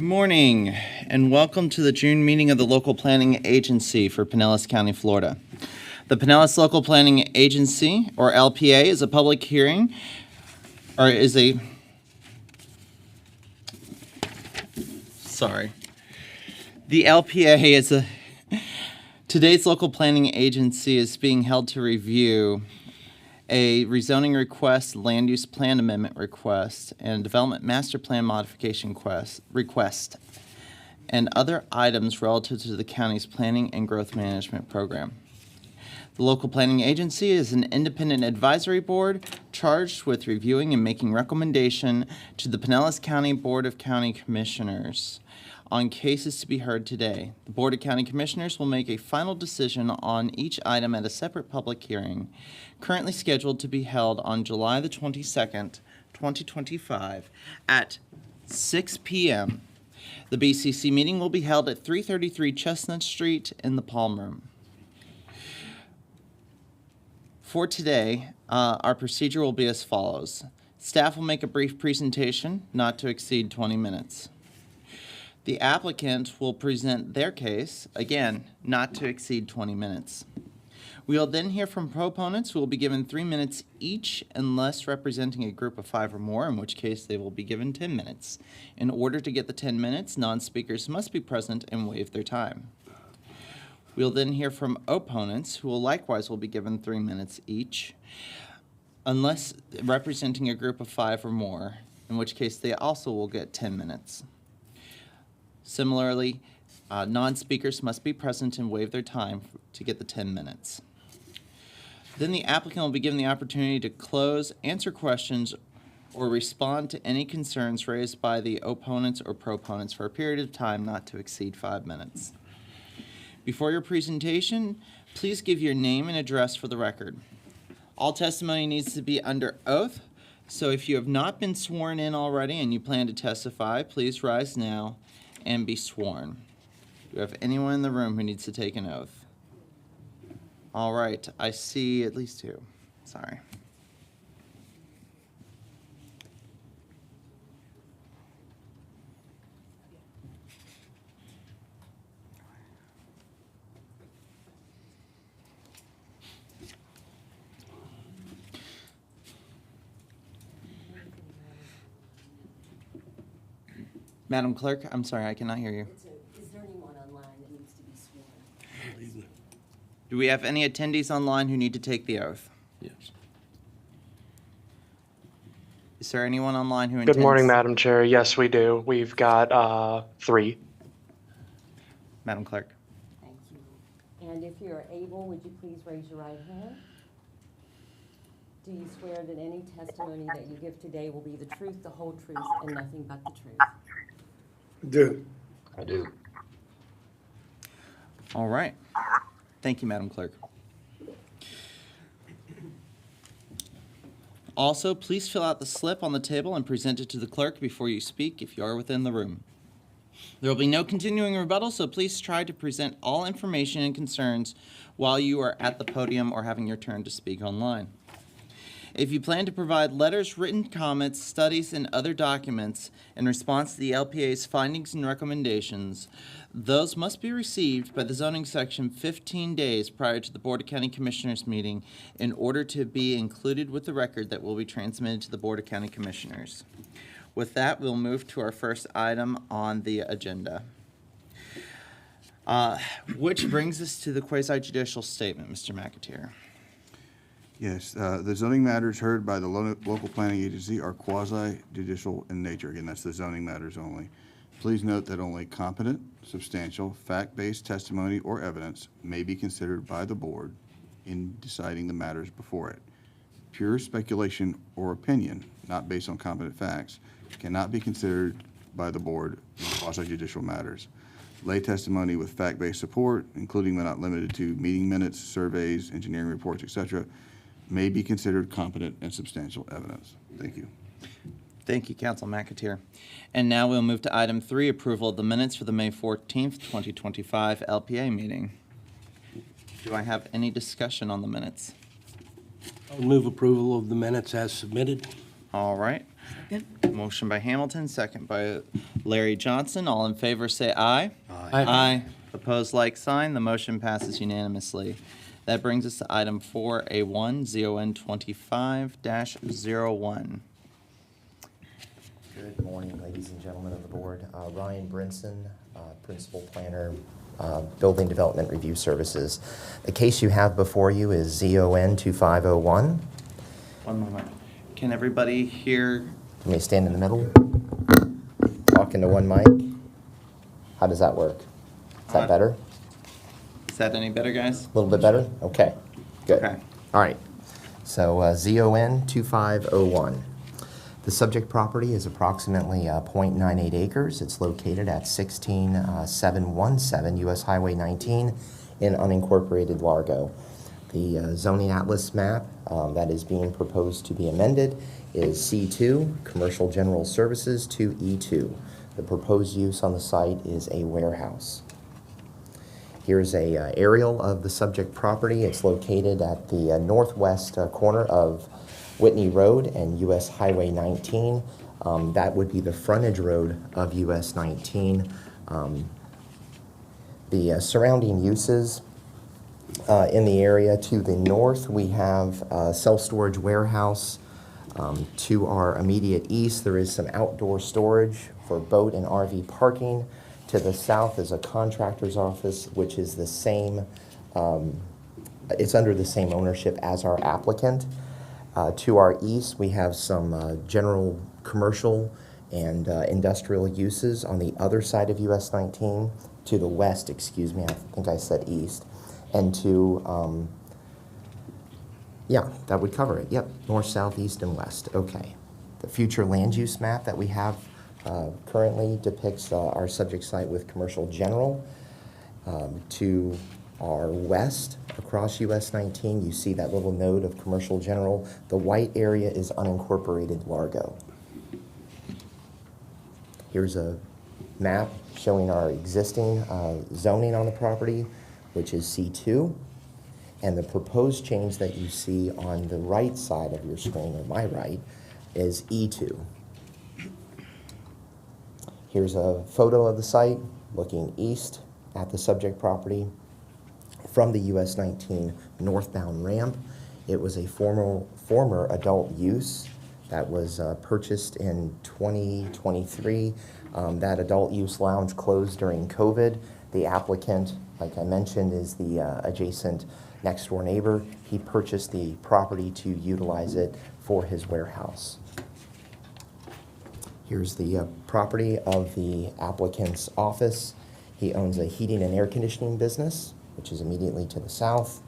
Good morning, and welcome to the June meeting of the Local Planning Agency for Pinellas County, Florida. The Pinellas Local Planning Agency, or LPA, is a public hearing, or is a, sorry. The LPA is a, today's local planning agency is being held to review a rezoning request, land use plan amendment request, and development master plan modification request, and other items relative to the county's planning and growth management program. The local planning agency is an independent advisory board charged with reviewing and making recommendation to the Pinellas County Board of County Commissioners on cases to be heard today. The Board of County Commissioners will make a final decision on each item at a separate public hearing, currently scheduled to be held on July the 22nd, 2025 at 6 p.m. The BCC meeting will be held at 333 Chestnut Street in the Palm Room. For today, our procedure will be as follows. Staff will make a brief presentation, not to exceed 20 minutes. The applicant will present their case, again, not to exceed 20 minutes. We will then hear from proponents who will be given 3 minutes each unless representing a group of 5 or more, in which case they will be given 10 minutes. In order to get the 10 minutes, non-speakers must be present and waive their time. We'll then hear from opponents who will likewise be given 3 minutes each unless representing a group of 5 or more, in which case they also will get 10 minutes. Similarly, non-speakers must be present and waive their time to get the 10 minutes. Then the applicant will be given the opportunity to close, answer questions, or respond to any concerns raised by the opponents or proponents for a period of time not to exceed 5 minutes. Before your presentation, please give your name and address for the record. All testimony needs to be under oath, so if you have not been sworn in already and you plan to testify, please rise now and be sworn. Do we have anyone in the room who needs to take an oath? All right, I see at least 2. Sorry. Madam Clerk, I'm sorry, I cannot hear you. Is there anyone online that needs to be sworn? Do we have any attendees online who need to take the oath? Yes. Is there anyone online who intends? Good morning, Madam Chair. Yes, we do. We've got 3. Madam Clerk. Thank you. And if you're able, would you please raise your right hand? Do you swear that any testimony that you give today will be the truth, the whole truth, and nothing but the truth? I do. All right. Thank you, Madam Clerk. Also, please fill out the slip on the table and present it to the clerk before you speak if you are within the room. There will be no continuing rebuttal, so please try to present all information and concerns while you are at the podium or having your turn to speak online. If you plan to provide letters, written comments, studies, and other documents in response to the LPA's findings and recommendations, those must be received by the zoning section 15 days prior to the Board of County Commissioners meeting in order to be included with the record that will be transmitted to the Board of County Commissioners. With that, we'll move to our first item on the agenda, which brings us to the quasi-judicial statement, Mr. McAteer. Yes, the zoning matters heard by the local planning agency are quasi-judicial in nature. Again, that's the zoning matters only. Please note that only competent, substantial, fact-based testimony or evidence may be considered by the board in deciding the matters before it. Pure speculation or opinion, not based on competent facts, cannot be considered by the board in quasi-judicial matters. Lay testimony with fact-based support, including but not limited to meeting minutes, surveys, engineering reports, etc., may be considered competent and substantial evidence. Thank you. Thank you, Council McAteer. And now we'll move to item 3, approval of the minutes for the May 14th, 2025 LPA meeting. Do I have any discussion on the minutes? I'll move approval of the minutes as submitted. All right. Motion by Hamilton, second by Larry Johnson. All in favor say aye. Aye. Opposed, like sign. The motion passes unanimously. That brings us to item 4A1, ZON 25-01. Good morning, ladies and gentlemen of the board. Ryan Brinson, Principal Planner, Building Development Review Services. The case you have before you is ZON 2501. One moment. Can everybody hear? Can we stand in the middle? Talk into one mic? How does that work? Is that better? Is that any better, guys? A little bit better? Okay, good. Okay. All right. So ZON 2501. The subject property is approximately 0.98 acres. It's located at 16717 US Highway 19 in unincorporated Largo. The zoning atlas map that is being proposed to be amended is C2, Commercial General Services, to E2. The proposed use on the site is a warehouse. Here's a aerial of the subject property. It's located at the northwest corner of Whitney Road and US Highway 19. That would be the frontage road of US 19. The surrounding uses in the area to the north, we have a self-storage warehouse. To our immediate east, there is some outdoor storage for boat and RV parking. To the south is a contractor's office, which is the same, it's under the same ownership as our applicant. To our east, we have some general commercial and industrial uses on the other side of US 19. To the west, excuse me, I think I said east. And to, yeah, that would cover it. Yep, north, south, east, and west. Okay. The future land use map that we have currently depicts our subject site with commercial general. To our west, across US 19, you see that little node of commercial general. The white area is unincorporated Largo. Here's a map showing our existing zoning on the property, which is C2. And the proposed change that you see on the right side of your screen, or my right, is E2. Here's a photo of the site looking east at the subject property from the US 19 northbound ramp. It was a former adult use that was purchased in 2023. That adult use lounge closed during COVID. The applicant, like I mentioned, is the adjacent next door neighbor. He purchased the property to utilize it for his warehouse. Here's the property of the applicant's office. He owns a heating and air conditioning business, which is immediately to the south,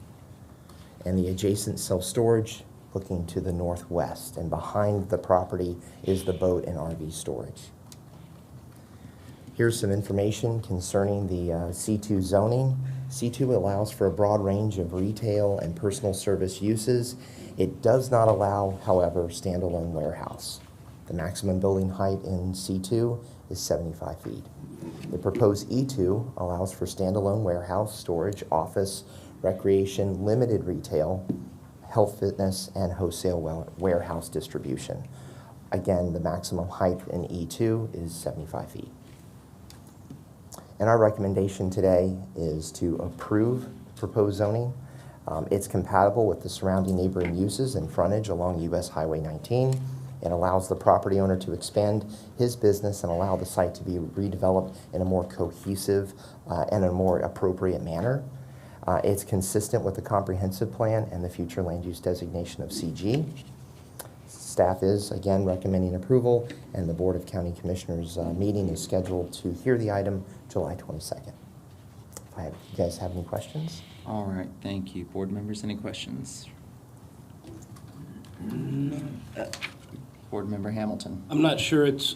and the adjacent self-storage looking to the northwest. And behind the property is the boat and RV storage. Here's some information concerning the C2 zoning. C2 allows for a broad range of retail and personal service uses. It does not allow, however, standalone warehouse. The maximum building height in C2 is 75 feet. The proposed E2 allows for standalone warehouse, storage, office, recreation, limited retail, health, fitness, and wholesale warehouse distribution. Again, the maximum height in E2 is 75 feet. And our recommendation today is to approve proposed zoning. It's compatible with the surrounding neighboring uses and frontage along US Highway 19. It allows the property owner to expand his business and allow the site to be redeveloped in a more cohesive and a more appropriate manner. It's consistent with the comprehensive plan and the future land use designation of CG. Staff is, again, recommending approval, and the Board of County Commissioners meeting is scheduled to hear the item July 22nd. You guys have any questions? All right, thank you. Board members, any questions? Board Member Hamilton. I'm not sure it's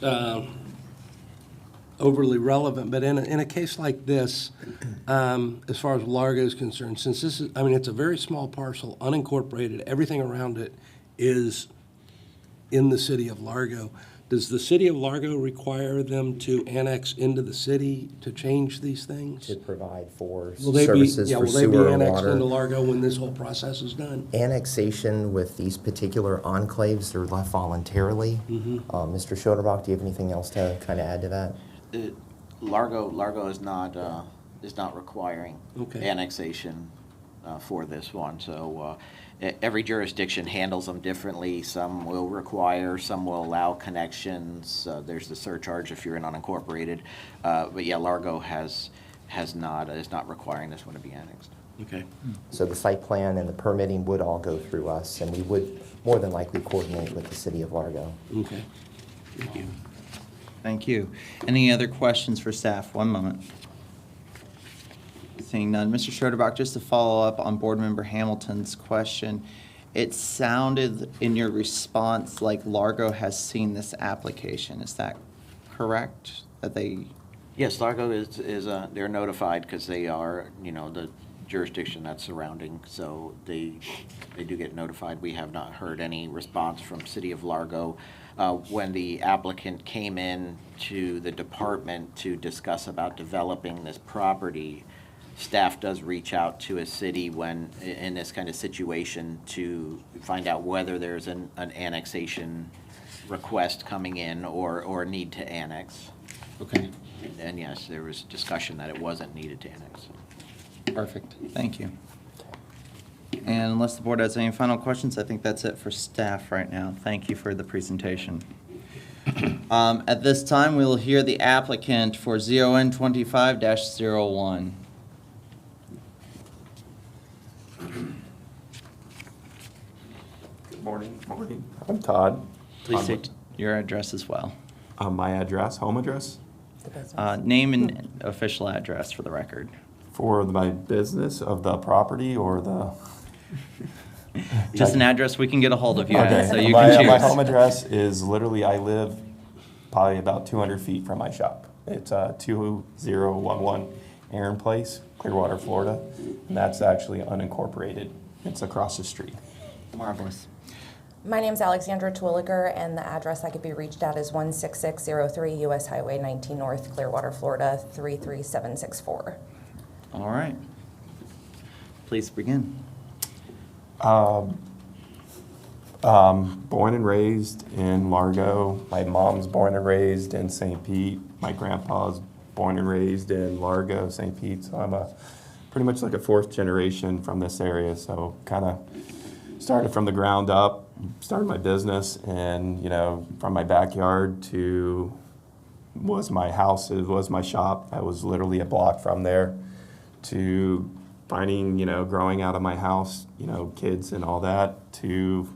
overly relevant, but in a case like this, as far as Largo is concerned, since this is, I mean, it's a very small parcel, unincorporated, everything around it is in the city of Largo. Does the city of Largo require them to annex into the city to change these things? To provide for Will they be, services yeah, for will they be sewer and annexed into water. Largo when this whole process is done? Annexation with these particular enclaves, they're left voluntarily. Mr. Schoderbach, do you have anything else to kind of add to that? Largo is not requiring Okay. annexation for this one. So every jurisdiction handles them differently. Some will require, some will allow connections. There's the surcharge if you're in unincorporated. But yeah, Largo is not requiring this one to be annexed. Okay. So the site plan and the permitting would all go through us, and we would more than likely coordinate with the city of Largo. Okay. Thank you. Thank you. Any other questions for staff? One moment. Seeing none. Mr. Schoderbach, just to follow up on Board Member Hamilton's question, it sounded in your response like Largo has seen this application. Is that correct? That they, Yes, Largo is they're notified because they are, the jurisdiction that's surrounding, so they do get notified. We have not heard any response from City of Largo. When the applicant came in to the department to discuss about developing this property, staff does reach out to a city when, in this kind of situation, to find out whether there's an annexation request coming in or need to annex. okay, And yes, there was discussion that it wasn't needed to annex. perfect. Thank you. And unless the board has any final questions, I think that's it for staff right now. Thank you for the presentation. At this time, we will hear the applicant for ZON 25-01. Good morning. Morning. I'm Todd. Please state your address as well. My address, home address, Name and official address for the record. for my business of the property or the. Just an address we can get a hold of you at, so you my, can choose. my home address is literally, I live probably about 200 feet from my shop. It's 2011 Aaron Place, Clearwater, Florida, and that's actually unincorporated. It's across the street. Marvelous. My name's Alexandra Twilliger, and the address I could be reached at is 16603 US Highway 19 North, Clearwater, Florida 33764. All right. Please begin. Born and raised in Largo. My mom's born and raised in St. Pete. My grandpa's born and raised in Largo, St. Pete. So I'm pretty much like a fourth generation from this area. So kind of started from the ground up, started my business, and from my backyard to was my house, it was my shop. I was literally a block from there to finding, growing out of my house, kids and all that, to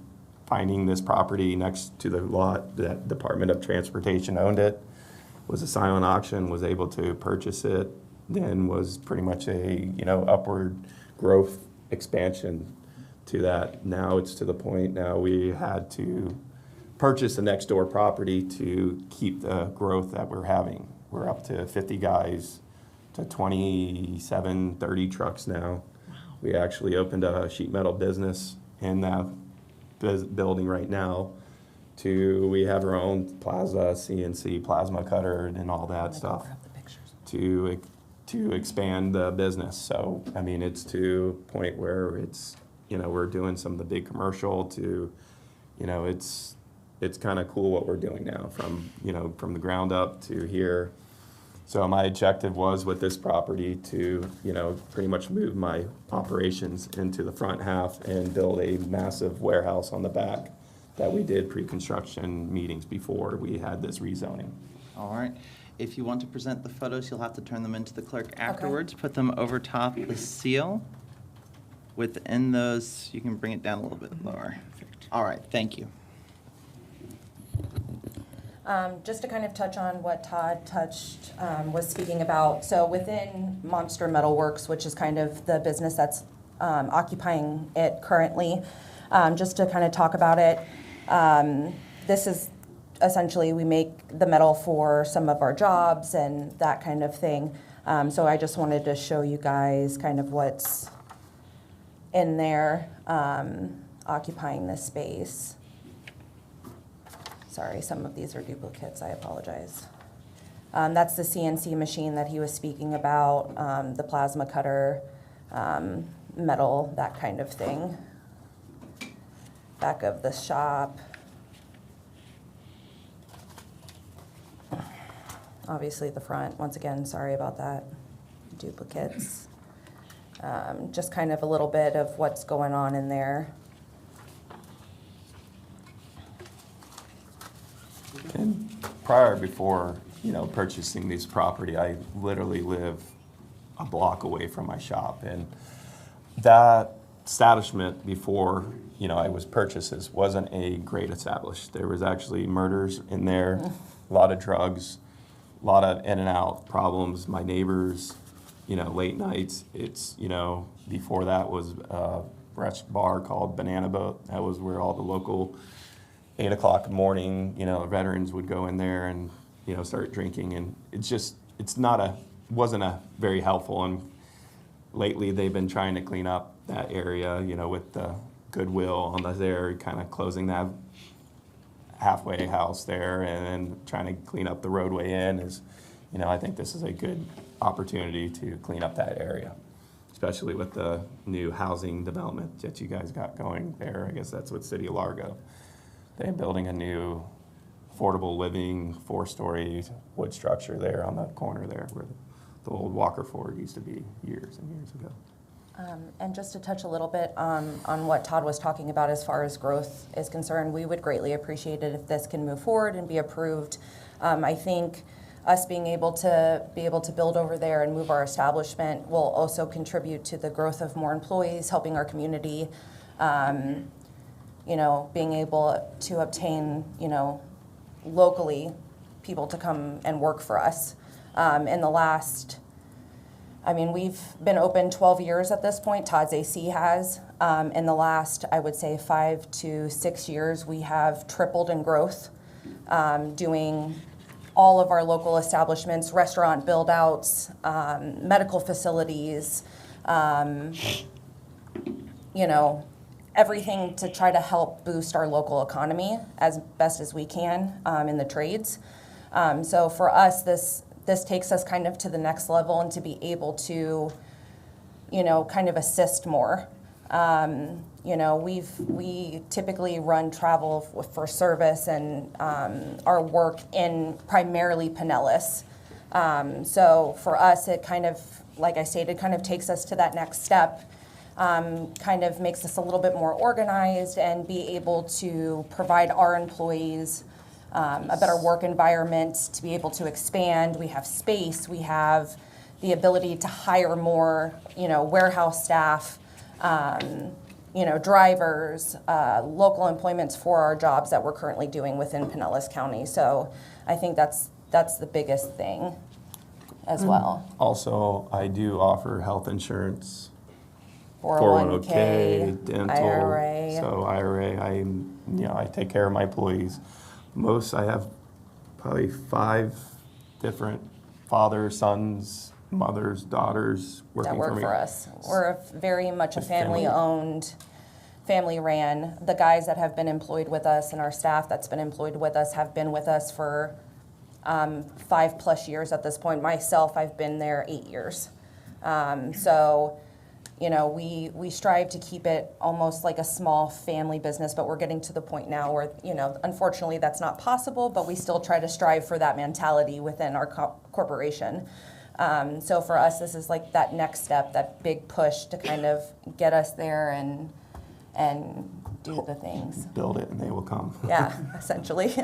finding this property next to the lot that Department of Transportation owned it, was a silent auction, was able to purchase it, then was pretty much a, upward growth expansion to that. Now it's to the point now we had to purchase the next door property to keep the growth that we're having. We're up to 50 guys to 27, 30 trucks now. We actually opened a sheet metal business in that building right now. We have our own plaza, CNC plasma cutter and all that stuff to expand the business. So, it's to a point where it's, we're doing some of the big commercial to, it's kind of cool what we're doing now from the ground up to here. So my objective was with this property to, pretty much move my operations into the front half and build a massive warehouse on the back that we did pre-construction meetings before we had this rezoning. All right. If you want to present the photos, you'll have to turn them into the clerk afterwards. Put them over top the seal. Within those, you can bring it down a little bit lower. All right, thank you. Just to kind of touch on what Todd was speaking about. So within Monster Metalworks, which is kind of the business that's occupying it currently, just to kind of talk about it, this is essentially we make the metal for some of our jobs and that kind of thing. So I just wanted to show you guys kind of what's in there occupying this space. Sorry, some of these are duplicates, I apologize. That's the CNC machine that he was speaking about, the plasma cutter, metal, that kind of thing. Back of the shop. Obviously the front, once again, sorry about that, duplicates. Just kind of a little bit of what's going on in there. And prior, before, purchasing this property, I literally live a block away from my shop. And that establishment before, I was purchased this wasn't a great established. There was actually murders in there, a lot of drugs, a lot of in and out problems. My neighbors, late nights, it's, before that was a rest bar called Banana Boat. That was where all the local 8 o'clock in the morning, veterans would go in there and, start drinking. And wasn't a very helpful. And lately they've been trying to clean up that area, with the Goodwill on there, kind of closing that halfway house there and then trying to clean up the roadway in is, I think this is a good opportunity to clean up that area, especially with the new housing development that you guys got going there. I guess that's with City of Largo. They're building a new affordable living 4-story wood structure there on the corner there where the old Walker Ford used to be years and years ago. And just to touch a little bit on what Todd was talking about as far as growth is concerned, we would greatly appreciate it if this can move forward and be approved. I think us being able to build over there and move our establishment will also contribute to the growth of more employees, helping our community, being able to obtain, locally people to come and work for us. We've been open 12 years at this point, Todd's AC has. In the last, I would say 5 to 6 years, we have tripled in growth, doing all of our local establishments, restaurant build-outs, medical facilities, everything to try to help boost our local economy as best as we can in the trades. So for us, this takes us kind of to the next level and to be able to, kind of assist more. We typically run travel for service and our work in primarily Pinellas. So for us, it kind of, like I stated, kind of takes us to that next step, kind of makes us a little bit more organized and be able to provide our employees a better work environment to be able to expand. We have space, we have the ability to hire more, warehouse staff, drivers, local employments for our jobs that we're currently doing within Pinellas County. So I think that's the biggest thing as well. Also, I do offer health insurance, 401k, dental, IRA. So IRA, I take care of my employees. I have probably 5 different fathers, sons, mothers, daughters working that work for me. for us. We're very much a Family. family-owned, family-ran. The guys that have been employed with us and our staff that's been employed with us have been with us for 5+ years at this point. Myself, I've been there 8 years. We strive to keep it almost like a small family business, but we're getting to the point now where, unfortunately that's not possible, but we still try to strive for that mentality within our corporation. So for us, this is like that next step, that big push to kind of get us there and do the things. Build it and they will come. Yeah, essentially.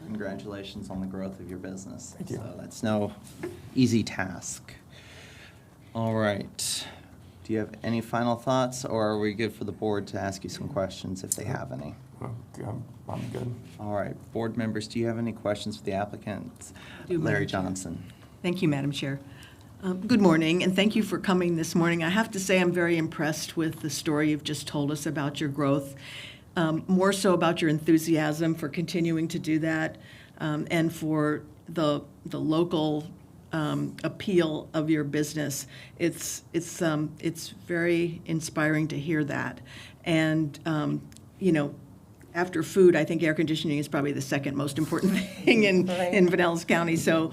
Congratulations on the growth of your business. Thank you. So that's no easy task. All right. Do you have any final thoughts, or are we good for the board to ask you some questions if they have any? I'm good. All right. Board members, do you have any questions for the applicant? do, Larry Madam Chair. Johnson. Thank you, Madam Chair. Good morning, and thank you for coming this morning. I have to say I'm very impressed with the story you've just told us about your growth, more so about your enthusiasm for continuing to do that, and for the local appeal of your business. It's very inspiring to hear that, and after food, I think air conditioning is probably the second most important thing in Pinellas County. So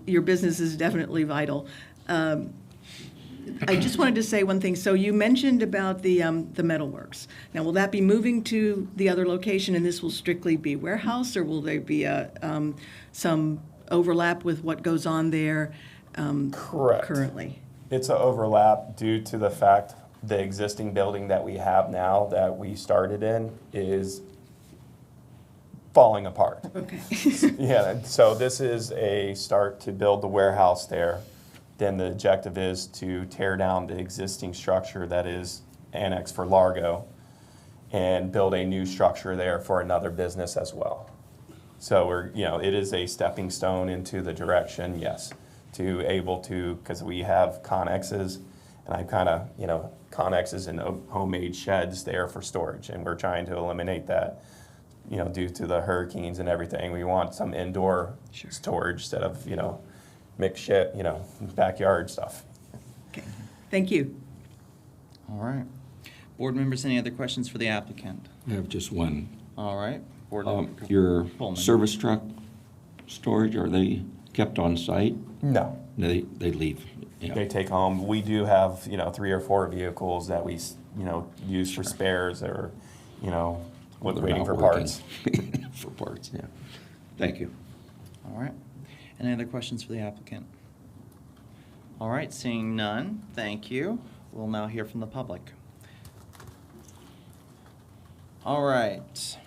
your business is definitely vital. I just wanted to say one thing. So you mentioned about the metalworks. Now, will that be moving to the other location, and this will strictly be warehouse, or will there be some overlap with what goes on there Correct. currently? It's an overlap due to the fact the existing building that we have now that we started in is falling apart. Okay. Yeah, so this is a start to build the warehouse there. Then the objective is to tear down the existing structure that is annexed for Largo and build a new structure there for another business as well. So it is a stepping stone into the direction, yes, to able to, because we have connexes, and I kind of, connexes and homemade sheds there for storage, and we're trying to eliminate that, due to the hurricanes and everything. We want some indoor storage instead of, mixed shit, backyard stuff. Okay. Thank you. All right. Board members, any other questions for the applicant? I have just one. All right. Board member Your Coleman. service truck storage, are they kept on site? No. They leave? Yeah. They take home. We do have, 3 or 4 vehicles that we, use for spares or, They're waiting not for working. parts. For parts, yeah. Thank you. All right. Any other questions for the applicant? All right, seeing none, thank you. We'll now hear from the public. All right.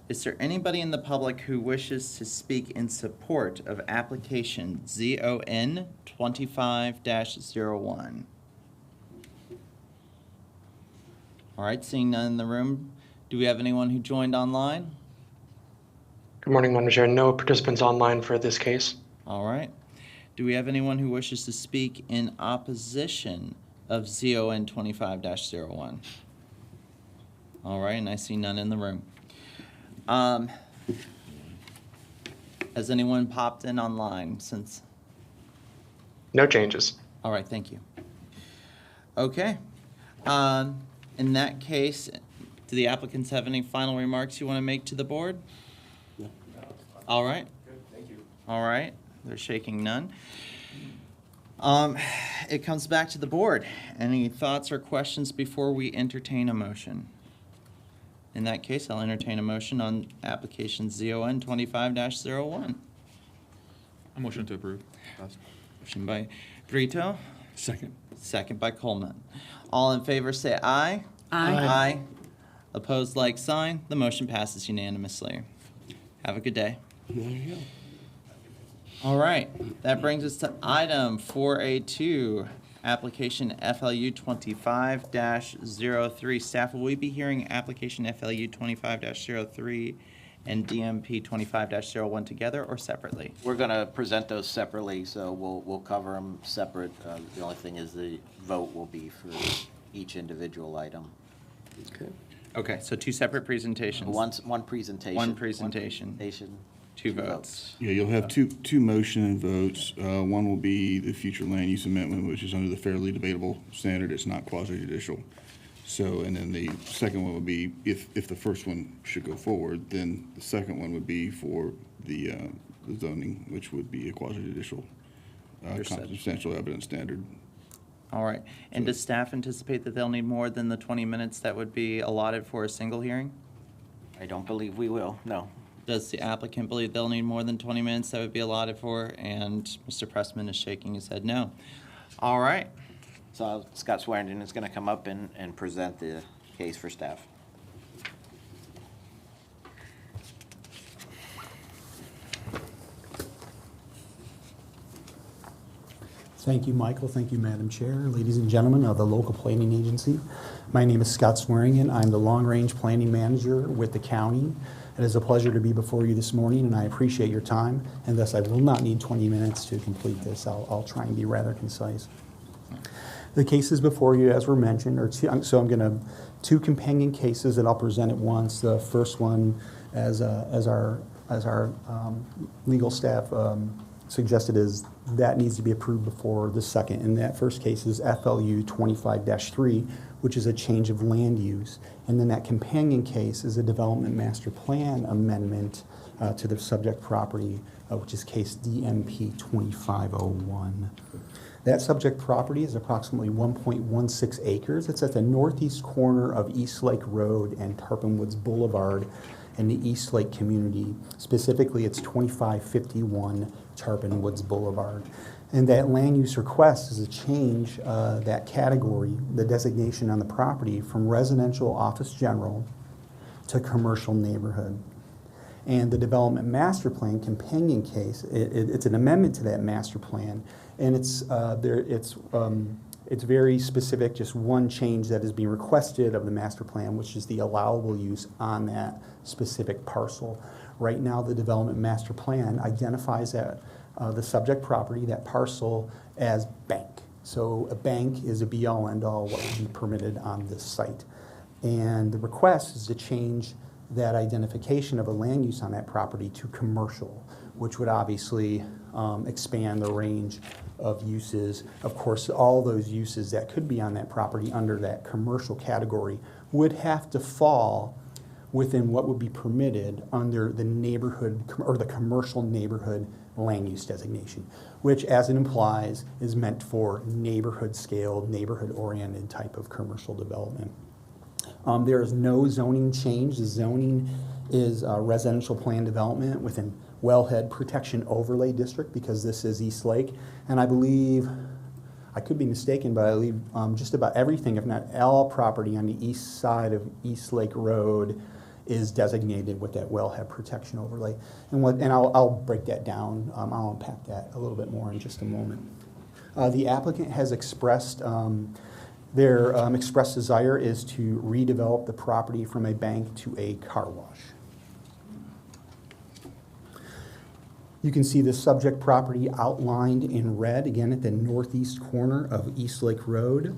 Is there anybody in the public who wishes to speak in support of application ZON 25-01? All right, seeing none in the room, do we have anyone who joined online? Good morning, Madam Chair. No participants online for this case. All right. Do we have anyone who wishes to speak in opposition of ZON 25-01? All right, and I see none in the room. Has anyone popped in online since? No changes. All right, thank you. Okay. In that case, do the applicants have any final remarks you want to make to the board? No. All right. Good, thank you. All right. They're shaking none. It comes back to the board. Any thoughts or questions before we entertain a motion? In that case, I'll entertain a motion on application ZON 25-01. A motion to approve. Motion by Brito, Second. second by Coleman. All in favor say aye. Aye. Aye. Opposed, like sign. The motion passes unanimously. Have a good day. There you go. All right, that brings us to item 4A2, application FLU 25-03. Staff, will we be hearing application FLU 25-03 and DMP 25-01 together or separately? We're going to present those separately, so we'll cover them separate. The only thing is the vote will be for each individual item. Okay. Okay, so two separate presentations. One presentation. One presentation. One presentation. Two votes. Yeah, you'll have two motion and votes. One will be the future land use amendment, which is under the fairly debatable standard. It's not quasi-judicial. So, and then the second one would be, if the first one should go forward, then the second one would be for the zoning, which would be a quasi-judicial Understood. substantial evidence standard. All right, and does staff anticipate that they'll need more than the 20 minutes that would be allotted for a single hearing? I don't believe we will, no. Does the applicant believe they'll need more than 20 minutes that would be allotted for? And Mr. Pressman is shaking his head no. All right. So Scott Swearengin is going to come up and present the case for staff. Thank you, Michael. Thank you, Madam Chair. Ladies and gentlemen of the local planning agency, my name is Scott Swearengin. I'm the long-range planning manager with the county. It is a pleasure to be before you this morning, and I appreciate your time, and thus I will not need 20 minutes to complete this. I'll try and be rather concise. The cases before you, as were mentioned, are two companion cases that I'll present at once. The first one, as our legal staff suggested, is that needs to be approved before the second. And that first case is FLU 25-3, which is a change of land use. And then that companion case is a development master plan amendment to the subject property, which is case DMP 2501. That subject property is approximately 1.16 acres. It's at the northeast corner of East Lake Road and Tarpon Woods Boulevard in the East Lake community. Specifically, it's 2551 Tarpon Woods Boulevard. And that land use request is a change that category, the designation on the property, from residential office general to commercial neighborhood. And the development master plan companion case, it's an amendment to that master plan, and it's very specific, just one change that is being requested of the master plan, which is the allowable use on that specific parcel. Right now, the development master plan identifies that the subject property, that parcel, as bank. So a bank is a be-all, end-all what would be permitted on this site. And the request is to change that identification of a land use on that property to commercial, which would obviously expand the range of uses. Of course, all those uses that could be on that property under that commercial category would have to fall within what would be permitted under the neighborhood or the commercial neighborhood land use designation, which, as it implies, is meant for neighborhood scale, neighborhood oriented type of commercial development. There is no zoning change. The zoning is residential plan development within Wellhead Protection Overlay District, because this is East Lake. And I believe, I could be mistaken, but I believe just about everything, if not all property on the east side of East Lake Road is designated with that Wellhead Protection Overlay. And I'll break that down. I'll unpack that a little bit more in just a moment. The applicant has expressed their expressed desire is to redevelop the property from a bank to a car wash. You can see the subject property outlined in red, again at the northeast corner of East Lake Road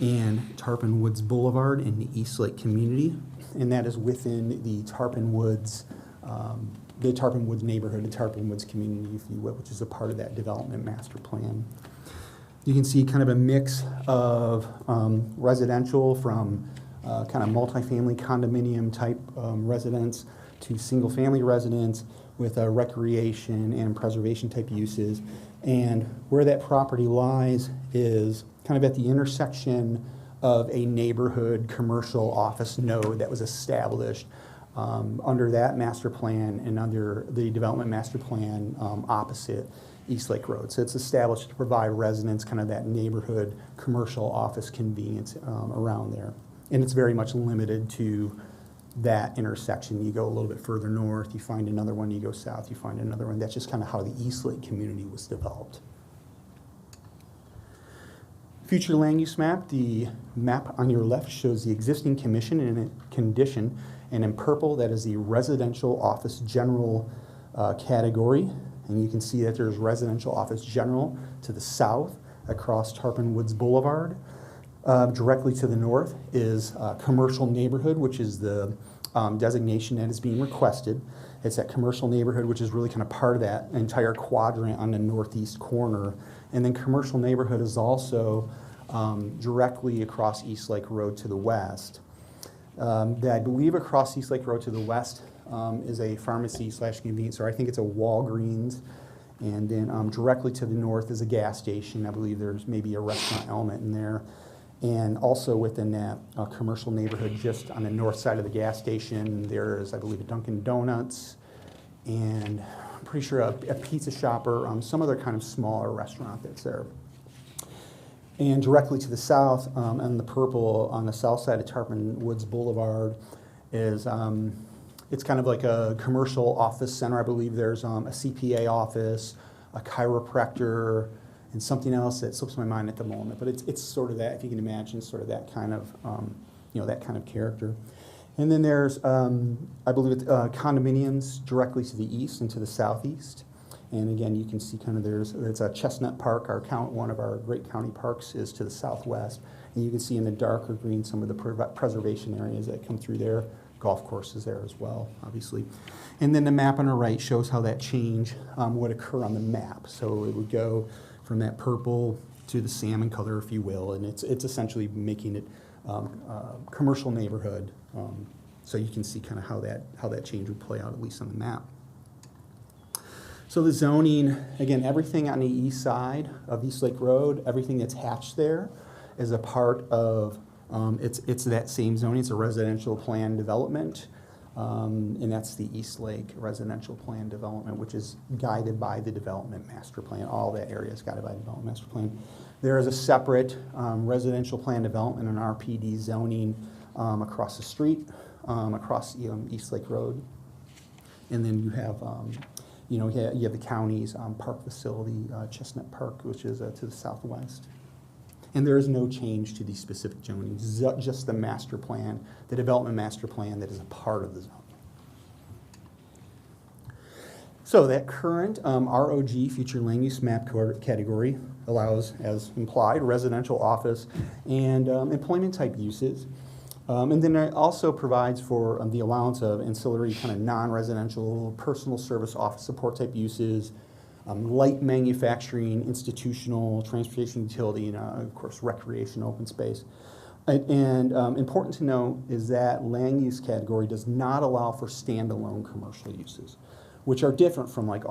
and Tarpon Woods Boulevard in the East Lake community. And that is within the Tarpon Woods neighborhood, the Tarpon Woods community, if you will, which is a part of that development master plan. You can see kind of a mix of residential from kind of multifamily condominium type residents to single family residents with recreation and preservation type uses. And where that property lies is kind of at the intersection of a neighborhood commercial office node that was established under that master plan and under the development master plan opposite East Lake Road. So it's established to provide residents kind of that neighborhood commercial office convenience around there. And it's very much limited to that intersection. You go a little bit further north, you find another one, you go south, you find another one. That's just kind of how the East Lake community was developed. Future land use map, the map on your left shows the existing condition, and in purple that is the residential office general category. And you can see that there's residential office general to the south across Tarpon Woods Boulevard. Directly to the north is commercial neighborhood, which is the designation that is being requested. It's that commercial neighborhood, which is really kind of part of that entire quadrant on the northeast corner. And then commercial neighborhood is also directly across East Lake Road to the west. I believe across East Lake Road to the west is a pharmacy / convenience store. I think it's a Walgreens. And then directly to the north is a gas station. I believe there's maybe a restaurant element in there. And also within that commercial neighborhood, just on the north side of the gas station, there's, I believe, a Dunkin' Donuts, and I'm pretty sure a pizza shop or some other kind of smaller restaurant that's there. And directly to the south, and the purple on the south side of Tarpon Woods Boulevard is, it's kind of like a commercial office center. I believe there's a CPA office, a chiropractor, and something else that slips my mind at the moment. But it's sort of that, if you can imagine, sort of that kind of, that kind of character. And then there's, I believe it's condominiums directly to the east and to the southeast. And again, you can see kind of it's a Chestnut Park, one of our great county parks is to the southwest. And you can see in the darker green some of the preservation areas that come through there. Golf courses there as well, obviously. And then the map on the right shows how that change would occur on the map. So it would go from that purple to the salmon color, if you will, and it's essentially making it commercial neighborhood. So you can see kind of how that change would play out, at least on the map. So the zoning, again, everything on the east side of East Lake Road, everything that's hatched there is a part of, it's that same zoning. It's a residential plan development. And that's the East Lake Residential Plan Development, which is guided by the Development Master Plan. All that area is guided by the Development Master Plan. There is a separate residential plan development and RPD zoning across the street, across East Lake Road. And then you have, you have the county's park facility, Chestnut Park, which is to the southwest. And there is no change to these specific zonings, just the master plan, the development master plan that is a part of the zone. So that current ROG, future land use map category, allows, as implied, residential, office, and employment type uses. And then it also provides for the allowance of ancillary kind of non-residential, personal service, office support type uses, light manufacturing, institutional, transportation, utility, and of course recreation, open space. And important to note is that land use category does not allow for standalone commercial uses, which are different from like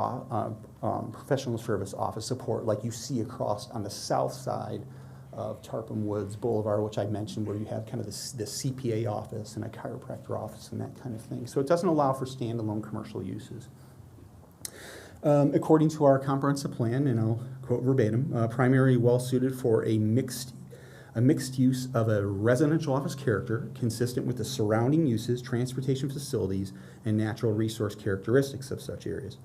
professional service, office support, like you see across on the south side of Tarpon Woods Boulevard, which I mentioned, where you have kind of the CPA office and a chiropractor office and that kind of thing. So it doesn't allow for standalone commercial uses. According to our comprehensive plan, and I'll quote verbatim, primarily well suited for a mixed use of a residential office character consistent with the surrounding uses, transportation facilities, and natural resource characteristics of such areas.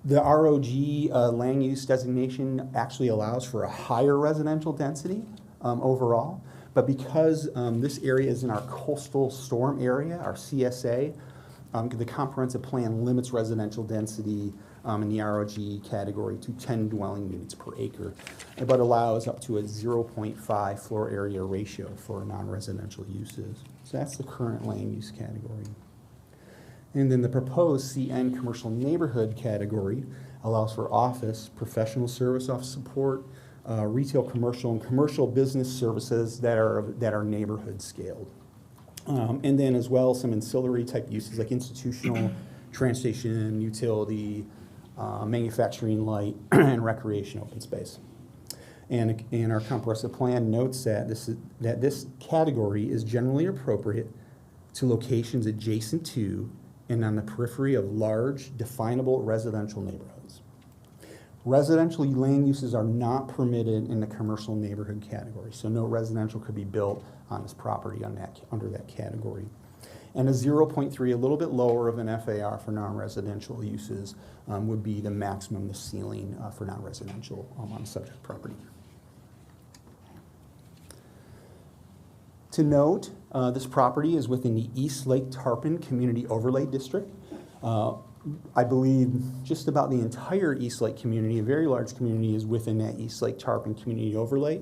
The ROG land use designation actually allows for a higher residential density overall, but because this area is in our coastal storm area, our CSA, the comprehensive plan limits residential density in the ROG category to 10 dwelling units per acre, but allows up to a 0.5 floor area ratio for non-residential uses. So that's the current land use category. And then the proposed CN commercial neighborhood category allows for office, professional service, office support, retail, commercial, and commercial business services that are neighborhood scaled. And then as well, some ancillary type uses like institutional, transportation, utility, manufacturing, light, and recreation open space. And our comprehensive plan notes that this category is generally appropriate to locations adjacent to and on the periphery of large, definable residential neighborhoods. Residential land uses are not permitted in the commercial neighborhood category, so no residential could be built on this property under that category. And a 0.3, a little bit lower of an FAR for non-residential uses, would be the maximum, the ceiling for non-residential on the subject property. To note, this property is within the East Lake Tarpon Community Overlay District. I believe just about the entire East Lake community, a very large community, is within that East Lake Tarpon Community Overlay.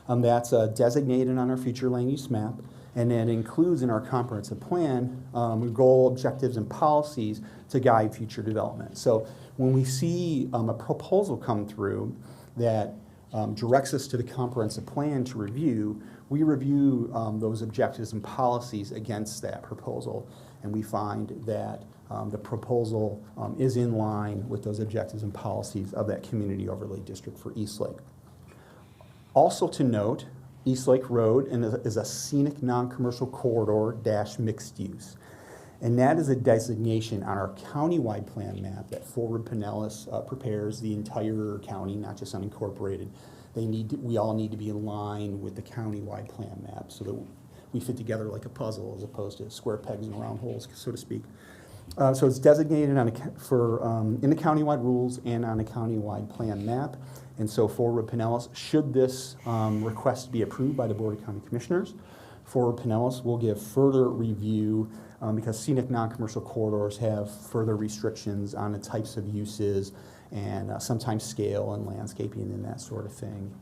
That's designated on our future land use map, and that includes in our comprehensive plan goal, objectives, and policies to guide future development. So when we see a proposal come through that directs us to the comprehensive plan to review, we review those objectives and policies against that proposal, and we find that the proposal is in line with those objectives and policies of that community overlay district for East Lake. Also to note, East Lake Road is a scenic non-commercial corridor - mixed use. And that is a designation on our countywide plan map that Forward Pinellas prepares the entire county, not just unincorporated. We all need to be in line with the countywide plan map so that we fit together like a puzzle as opposed to square pegs and round holes, so to speak. So it's designated in the countywide rules and on a countywide plan map. And so Forward Pinellas, should this request be approved by the Board of County Commissioners, Forward Pinellas will give further review because scenic non-commercial corridors have further restrictions on the types of uses and sometimes scale and landscaping and that sort of thing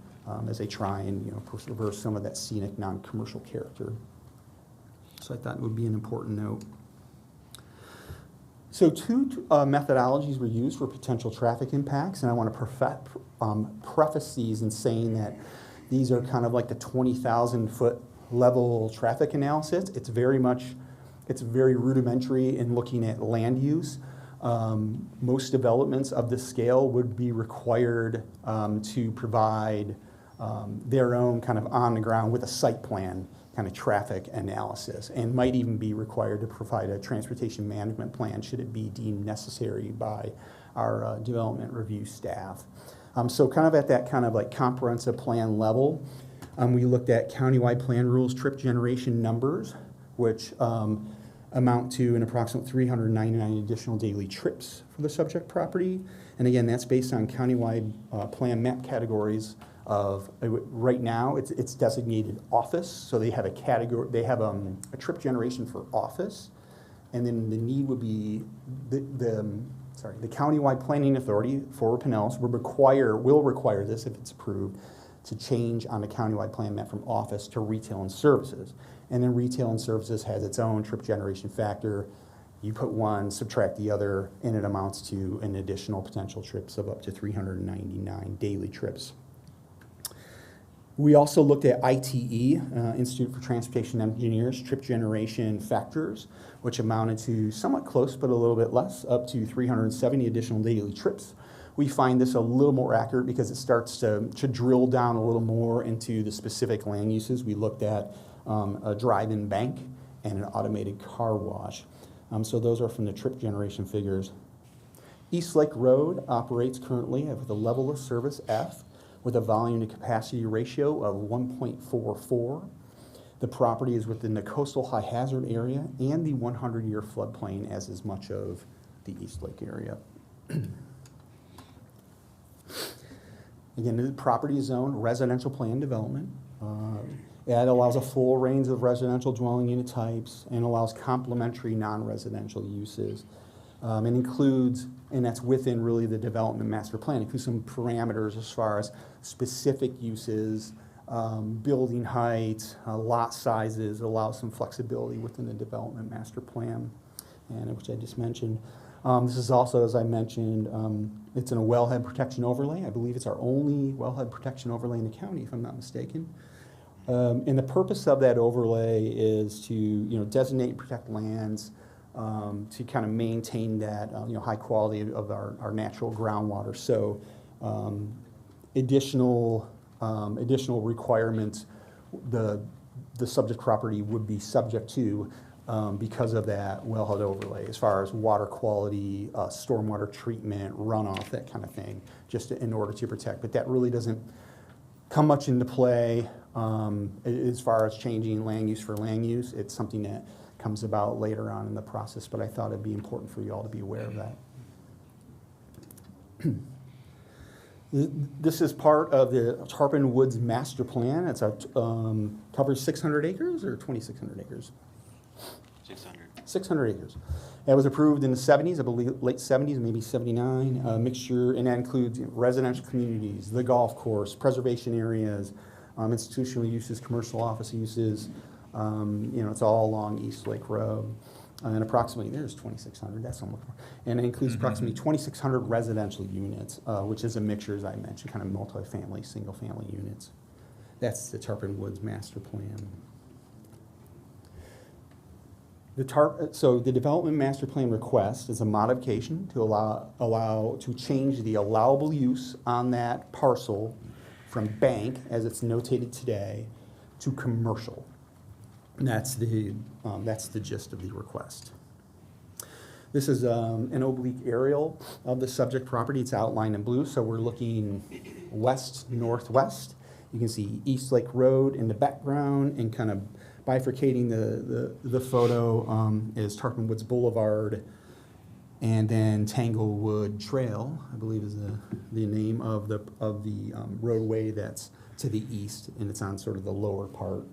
as they try and preserve some of that scenic non-commercial character. So I thought it would be an important note. So two methodologies were used for potential traffic impacts, and I want to preface these in saying that These are kind of like the 20,000-foot level traffic analysis. It's very rudimentary in looking at land use. Most developments of this scale would be required to provide their own kind of on the ground with a site plan kind of traffic analysis, and might even be required to provide a transportation management plan should it be deemed necessary by our development review staff. So kind of at that kind of like comprehensive plan level, we looked at countywide plan rules, trip generation numbers, which amount to an approximate 399 additional daily trips for the subject property. And again, that's based on countywide plan map categories of, right now, it's designated office. So they have a category, they have a trip generation for office. And then the need would be, the countywide planning authority for Pinellas will require this if it's approved, to change on the countywide plan map from office to retail and services. And then retail and services has its own trip generation factor. You put one, subtract the other, and it amounts to an additional potential trips of up to 399 daily trips. We also looked at ITE, Institute for Transportation Engineers, trip generation factors, which amounted to somewhat close, but a little bit less, up to 370 additional daily trips. We find this a little more accurate because it starts to drill down a little more into the specific land uses. We looked at a drive-in bank and an automated car wash. So those are from the trip generation figures. East Lake Road operates currently with a level of service F with a volume to capacity ratio of 1.44. The property is within the coastal high hazard area and the 100-year floodplain, as is much of the East Lake area. Again, the property is zoned residential plan development. It allows a full range of residential dwelling unit types and allows complementary non-residential uses. It includes, and that's within really the development master plan, includes some parameters as far as specific uses, building height, lot sizes. It allows some flexibility within the development master plan, and which I just mentioned. This is also, as I mentioned, it's in a wellhead protection overlay. I believe it's our only wellhead protection overlay in the county, if I'm not mistaken. And the purpose of that overlay is to, designate and protect lands, to kind of maintain that, high quality of our natural groundwater. So, additional requirements the subject property would be subject to because of that wellhead overlay, as far as water quality, stormwater treatment, runoff, that kind of thing, just in order to protect. But that really doesn't come much into play as far as changing land use for land use. It's something that comes about later on in the process, but I thought it'd be important for you all to be aware of that. This is part of the Tarpon Woods Master Plan. It's covers 600 acres or 2,600 acres? 600. 600 acres. It was approved in the 70s, I believe, late 70s, maybe 79, mixture, and that includes residential communities, the golf course, preservation areas, institutional uses, commercial office uses. It's all along East Lake Road. And approximately, there's 2,600, that's what I'm looking for. And it includes approximately 2,600 residential units, which is a mixture, as I mentioned, kind of multifamily, single-family units. That's the Tarpon Woods Master Plan. So the Development Master Plan request is a modification to allow to change the allowable use on that parcel from bank, as it's notated today, to commercial. And that's the gist of the request. This is an oblique aerial of the subject property. It's outlined in blue, so we're looking west-northwest. You can see East Lake Road in the background, and kind of bifurcating the photo is Tarpon Woods Boulevard, and then Tanglewood Trail, I believe is the name of the roadway that's to the east, and it's on sort of the lower part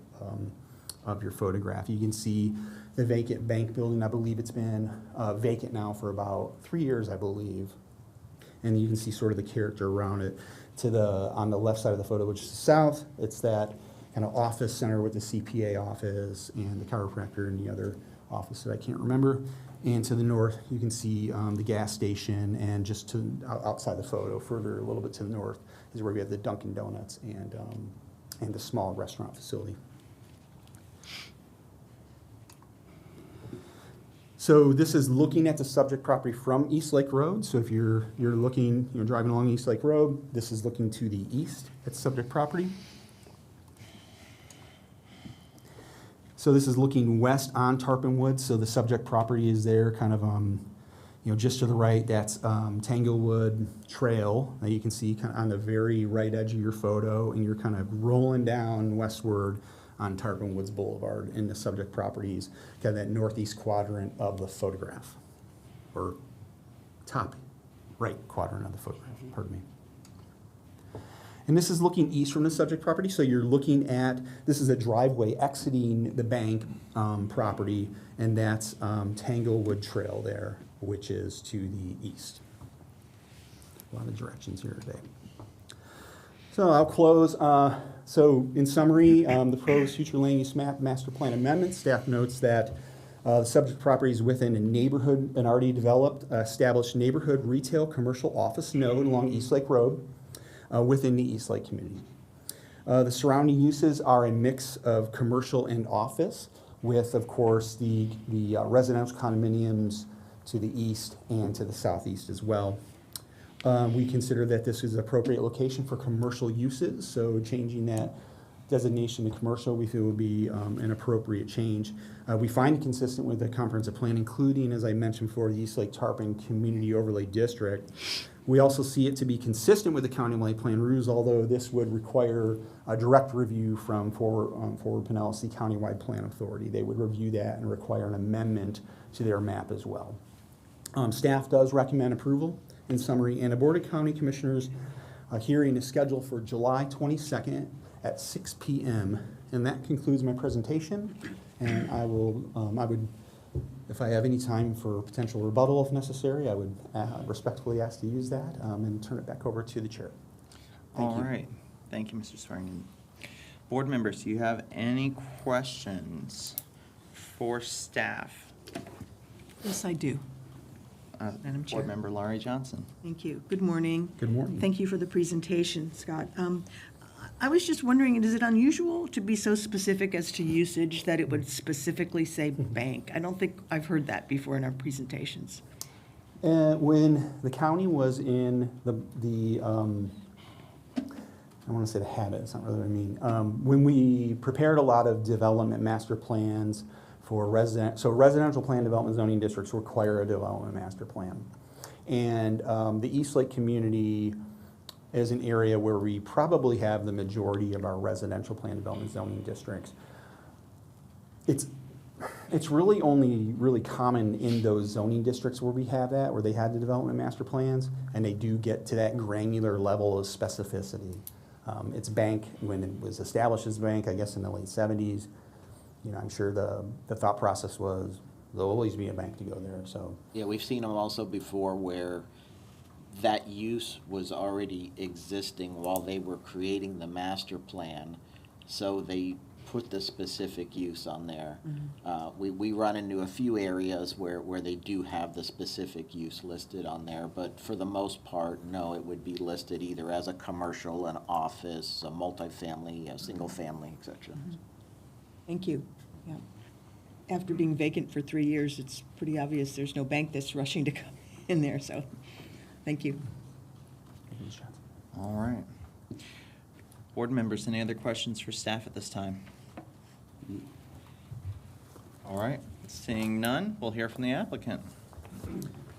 of your photograph. You can see the vacant bank building. I believe it's been vacant now for about 3 years, I believe. And you can see sort of the character around it. On the left side of the photo, which is south, it's that kind of office center with the CPA office and the chiropractor and the other office that I can't remember. And to the north, you can see the gas station, and just outside the photo, further a little bit to the north, is where we have the Dunkin' Donuts and and a small restaurant facility. So this is looking at the subject property from East Lake Road. So if you're looking, driving along East Lake Road, this is looking to the east at subject property. So this is looking west on Tarpon Woods. So the subject property is there, kind of, just to the right. That's Tanglewood Trail that you can see kind of on the very right edge of your photo, and you're kind of rolling down westward on Tarpon Woods Boulevard, and the subject properties kind of that northeast quadrant of the photograph, or top right quadrant of the photograph, pardon me. And this is looking east from the subject property, so you're looking at, this is a driveway exiting the bank property, and that's Tanglewood Trail there, which is to the east. A lot of directions here today. So I'll close. So in summary, the proposed future land use map master plan amendment, staff notes that the subject property is within a neighborhood, an already developed, established neighborhood retail commercial office node along East Lake Road within the East Lake community. The surrounding uses are a mix of commercial and office with, of course, the residential condominiums to the east and to the southeast as well. We consider that this is an appropriate location for commercial uses, so changing that designation to commercial we feel would be an appropriate change. We find it consistent with the comprehensive plan, including, as I mentioned before, the East Lake Tarpon Community Overlay District. We also see it to be consistent with the countywide plan rules, although this would require a direct review from Forward Pinellas Countywide Plan Authority. They would review that and require an amendment to their map as well. Staff does recommend approval. In summary, and the Board of County Commissioners hearing is scheduled for July 22nd at 6 p.m. And that concludes my presentation. And I would, if I have any time for potential rebuttal if necessary, I would respectfully ask to use that and turn it back over to the chair. Thank you. All right. Thank you, Mr. Swearingen. Board members, do you have any questions for staff? Yes, I do. Madam Chair. Board Member Laurie Johnson. Thank you. Good morning. Good morning. Thank you for the presentation, Scott. I was just wondering, is it unusual to be so specific as to usage that it would specifically say bank? I don't think I've heard that before in our presentations. When the county was in the I want to say the habit, it's not really what I mean. When we prepared a lot of development master plans for residential plan development zoning districts require a development master plan. And the East Lake community is an area where we probably have the majority of our residential plan development zoning districts. It's really only really common in those zoning districts where we have that, where they had the development master plans, and they do get to that granular level of specificity. It's bank, when it was established as a bank, I guess in the late 70s, I'm sure the thought process was there'll always be a bank to go there, so. Yeah, we've seen them also before where that use was already existing while they were creating the master plan, so they put the specific use on there. Mm-hmm. We run into a few areas where they do have the specific use listed on there, but for the most part, no, it would be listed either as a commercial, an office, a multifamily, a single family, et cetera. Mm-hmm. Thank you. Yeah. After being vacant for 3 years, it's pretty obvious there's no bank that's rushing to come in there, so thank you. All right. Board members, any other questions for staff at this time? All right, seeing none, we'll hear from the applicant.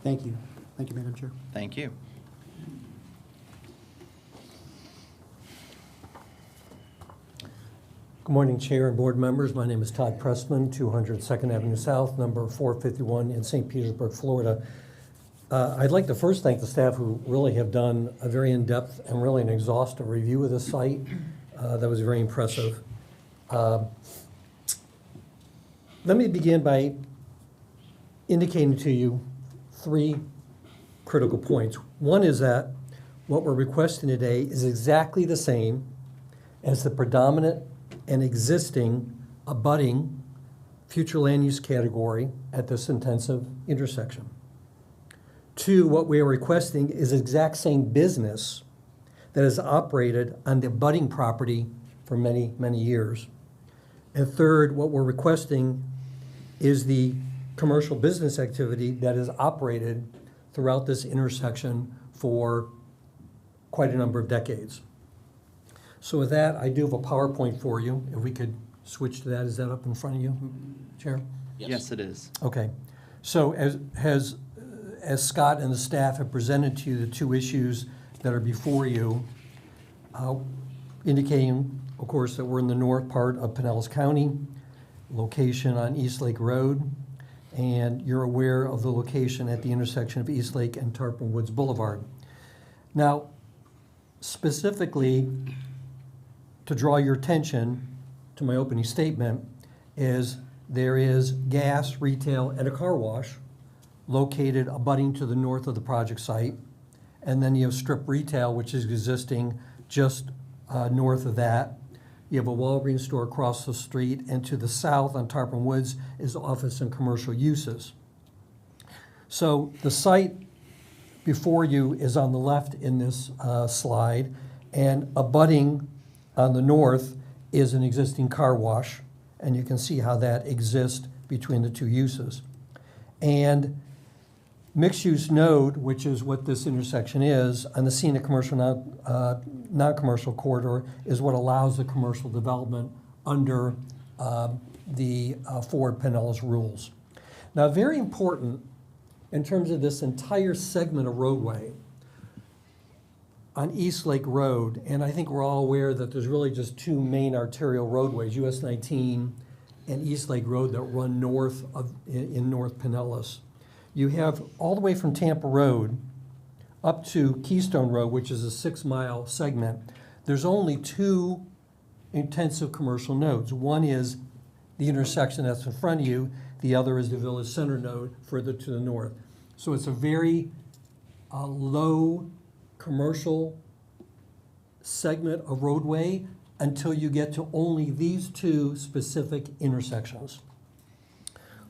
Thank you. Thank you, Madam Chair. Thank you. Good morning, Chair and board members. My name is Todd Pressman, 200 2nd Avenue South, number 451 in St. Petersburg, Florida. I'd like to first thank the staff who really have done a very in-depth and really an exhaustive review of the site. That was very impressive. Let me begin by indicating to you 3 critical points. One is that what we're requesting today is exactly the same as the predominant and existing abutting future land use category at this intensive intersection. 2, what we are requesting is the exact same business that is operated on the abutting property for many, many years. And third, what we're requesting is the commercial business activity that is operated throughout this intersection for quite a number of decades. So with that, I do have a PowerPoint for you. If we could switch to that, is that up in front of you, Chair? Yes, it is. Okay. So as Scott and the staff have presented to you the two issues that are before you, indicating, of course, that we're in the north part of Pinellas County, location on East Lake Road, and you're aware of the location at the intersection of East Lake and Tarpon Woods Boulevard. Now, specifically, to draw your attention to my opening statement, is there is gas, retail, and a car wash located abutting to the north of the project site. And then you have strip retail, which is existing just north of that. You have a Walgreens store across the street, and to the south on Tarpon Woods is office and commercial uses. So the site before you is on the left in this slide, and abutting on the north is an existing car wash, and you can see how that exists between the two uses. And mixed-use node, which is what this intersection is, on the scenic commercial non-commercial corridor, is what allows the commercial development under the Ford Pinellas rules. Now, very important in terms of this entire segment of roadway on East Lake Road, and I think we're all aware that there's really just two main arterial roadways, US 19 and East Lake Road, that run north of in North Pinellas. You have all the way from Tampa Road up to Keystone Road, which is a 6-mile segment. There's only two intensive commercial nodes. One is the intersection that's in front of you. The other is the Village Center node further to the north. So it's a very low commercial segment of roadway until you get to only these two specific intersections.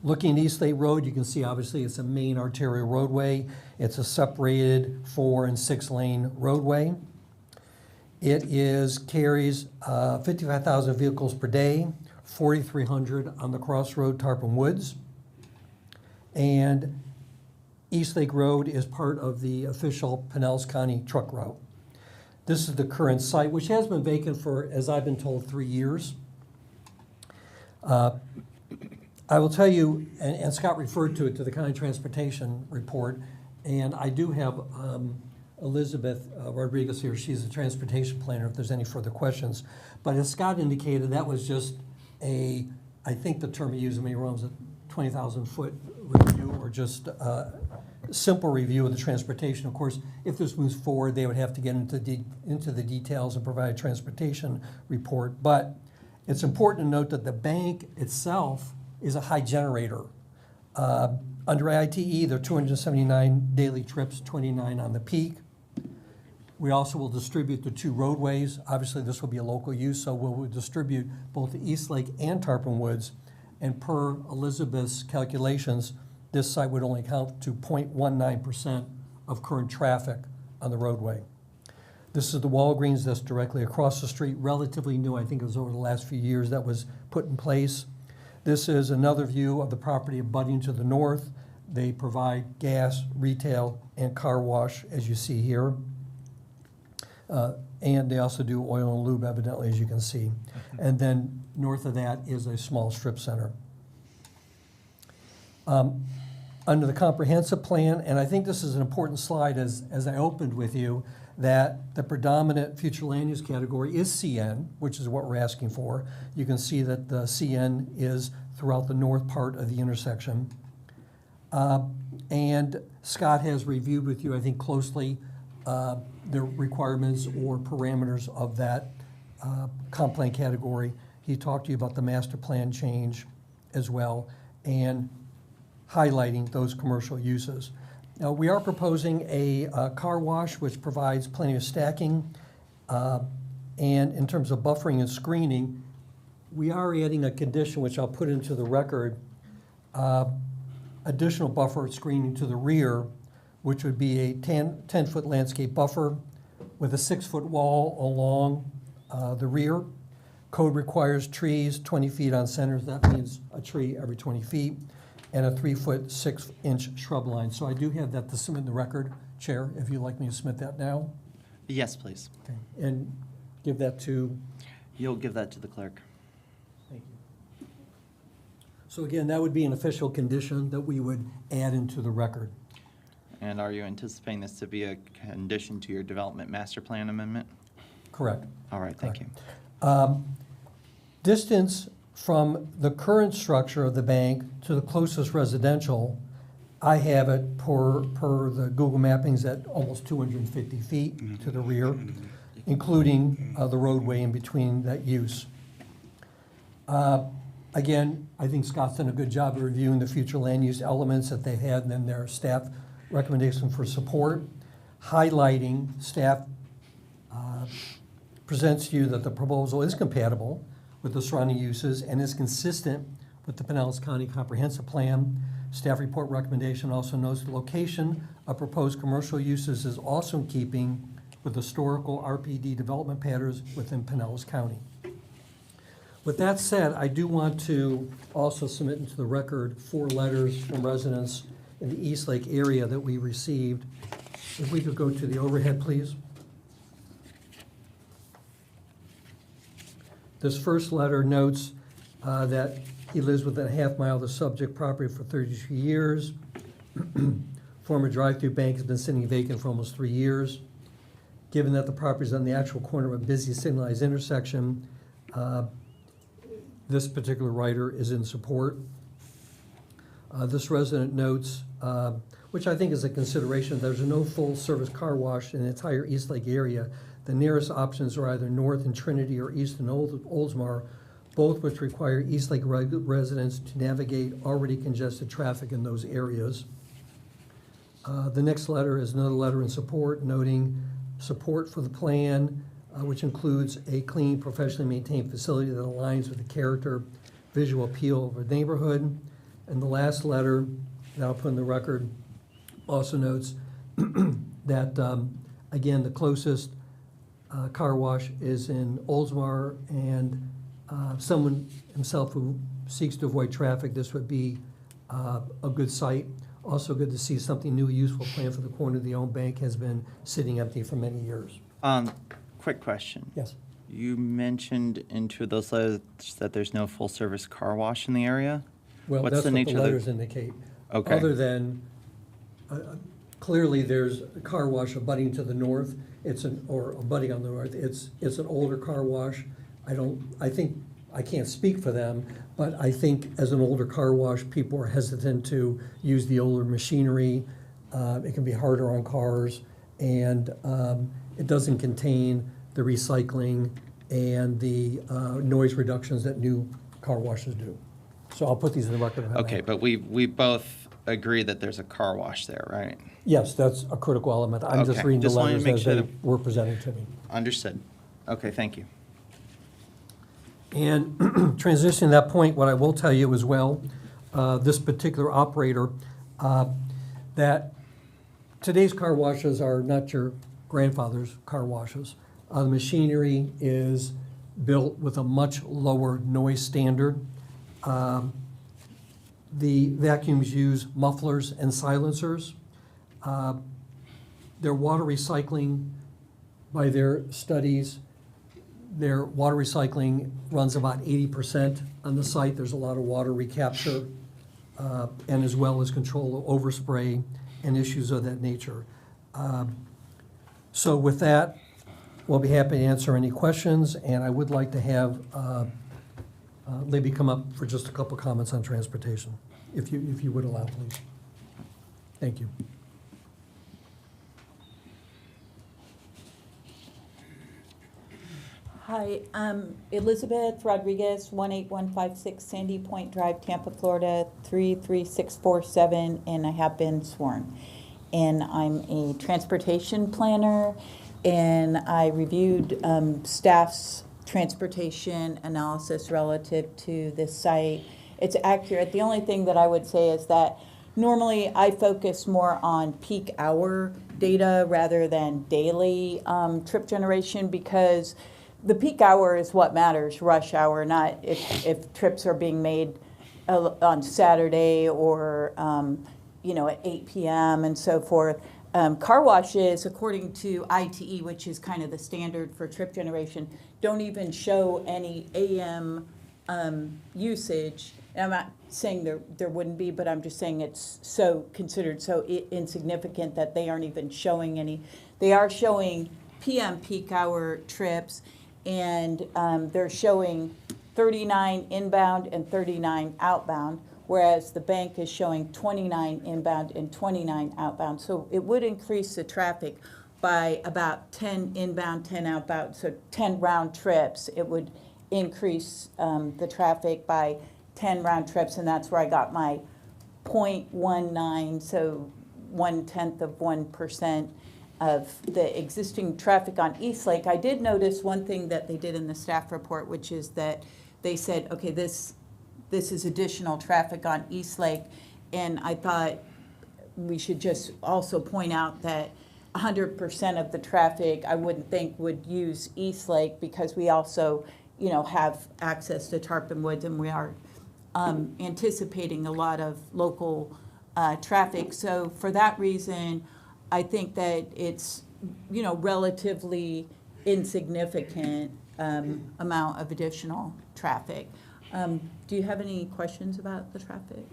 Looking at East Lake Road, you can see obviously it's a main arterial roadway. It's a separated 4- and 6-lane roadway. It carries 55,000 vehicles per day, 4,300 on the crossroad Tarpon Woods. And East Lake Road is part of the official Pinellas County truck route. This is the current site, which has been vacant for, as I've been told, 3 years. I will tell you, and Scott referred to it, to the county transportation report, and I do have Elizabeth Rodriguez here. She's a transportation planner, if there's any further questions. But as Scott indicated, that was just I think the term he used, maybe wrong, was a 20,000-foot review, or just a simple review of the transportation. Of course, if this moves forward, they would have to get into the details and provide a transportation report. But it's important to note that the bank itself is a high generator. Under ITE, there are 279 daily trips, 29 on the peak. We also will distribute the two roadways. Obviously, this will be a local use, so we'll distribute both the East Lake and Tarpon Woods. And per Elizabeth's calculations, this site would only count to 0.19% of current traffic on the roadway. This is the Walgreens that's directly across the street, relatively new. I think it was over the last few years that was put in place. This is another view of the property abutting to the north. They provide gas, retail, and car wash, as you see here. And they also do oil and lube, evidently, as you can see. And then north of that is a small strip center. Under the comprehensive plan, and I think this is an important slide as I opened with you, that the predominant future land use category is CN, which is what we're asking for. You can see that the CN is throughout the north part of the intersection. And Scott has reviewed with you, I think, closely the requirements or parameters of that comp plan category. He talked to you about the master plan change as well, and highlighting those commercial uses. Now, we are proposing a car wash, which provides plenty of stacking. And in terms of buffering and screening, we are adding a condition, which I'll put into the record, additional buffer screening to the rear, which would be a 10-foot landscape buffer with a 6-foot wall along the rear. Code requires trees 20 feet on centers. That means a tree every 20 feet, and a 3-foot, 6-inch shrub line. So I do have that to submit in the record, Chair, if you'd like me to submit that now. Yes, please. Okay. And give that to, You'll give that to the clerk. thank you. So again, that would be an official condition that we would add into the record. And are you anticipating this to be a condition to your development master plan amendment? Correct. All right, thank you. Distance from the current structure of the bank to the closest residential, I have it per the Google mappings at almost 250 feet to the rear, including the roadway in between that use. Again, I think Scott's done a good job of reviewing the future land use elements that they had and then their staff recommendation for support, highlighting staff presents to you that the proposal is compatible with the surrounding uses and is consistent with the Pinellas County Comprehensive Plan. Staff report recommendation also notes the location of proposed commercial uses is also in keeping with historical RPD development patterns within Pinellas County. With that said, I do want to also submit into the record 4 letters from residents in the East Lake area that we received. If we could go to the overhead, please. This first letter notes that he lives within a half mile of the subject property for 32 years. Former drive-through bank has been sitting vacant for almost 3 years. Given that the property is on the actual corner of a busy signalized intersection, this particular writer is in support. This resident notes, which I think is a consideration, there's no full-service car wash in the entire East Lake area. The nearest options are either north in Trinity or east in Oldsmar, both which require East Lake residents to navigate already congested traffic in those areas. The next letter is another letter in support, noting support for the plan, which includes a clean, professionally maintained facility that aligns with the character, visual appeal of the neighborhood. And the last letter that I'll put in the record also notes that, again, the closest car wash is in Oldsmar, and someone himself who seeks to avoid traffic, this would be a good site. Also good to see something new, useful plan for the corner of the old bank has been sitting empty for many years. Quick question. Yes. You mentioned in 2 of those letters that there's no full-service car wash in the area? Well, What's that's the what nature the of letters indicate. Okay. Other than, clearly there's a car wash abutting to the north, or abutting on the north, it's an older car wash. I can't speak for them, but I think as an older car wash, people are hesitant to use the older machinery. It can be harder on cars, and it doesn't contain the recycling and the noise reductions that new car washes do. So I'll put these in the record. Okay, but we both agree that there's a car wash there, right? Yes, that's a critical element. I'm just Okay, reading the just wanted to letters make as sure they that- were presented to me. Understood. Okay, thank you. And transitioning to that point, what I will tell you as well, this particular operator, that today's car washes are not your grandfather's car washes. The machinery is built with a much lower noise standard. The vacuums use mufflers and silencers. Their water recycling, by their studies, their water recycling runs about 80% on the site. There's a lot of water recapture, and as well as control of overspray and issues of that nature. So with that, we'll be happy to answer any questions, and I would like to have Libby come up for just a couple comments on transportation, if you would allow, please. Thank you. Hi, Elizabeth Rodriguez, 18156 Sandy Point Drive, Tampa, Florida, 33647, and I have been sworn. And I'm a transportation planner, and I reviewed staff's transportation analysis relative to this site. It's accurate. The only thing that I would say is that normally I focus more on peak hour data rather than daily trip generation, because the peak hour is what matters, rush hour, not if trips are being made on Saturday or, at 8 p.m. and so forth. Car washes, according to ITE, which is kind of the standard for trip generation, don't even show any AM usage. And I'm not saying there wouldn't be, but I'm just saying it's considered so insignificant that they aren't even showing any. They are showing PM peak hour trips, and they're showing 39 inbound and 39 outbound, whereas the bank is showing 29 inbound and 29 outbound. So it would increase the traffic by about 10 inbound, 10 outbound, so 10 round trips. It would increase the traffic by 10 round trips, and that's where I got my 0.19, so 0.1% of the existing traffic on Eastlake. I did notice one thing that they did in the staff report, which is that they said, okay, this is additional traffic on Eastlake, and I thought we should just also point out that 100% of the traffic I wouldn't think would use Eastlake, because we also, have access to Tarpon Woods, and we are anticipating a lot of local traffic. So for that reason, I think that it's, relatively insignificant amount of additional traffic. Do you have any questions about the traffic?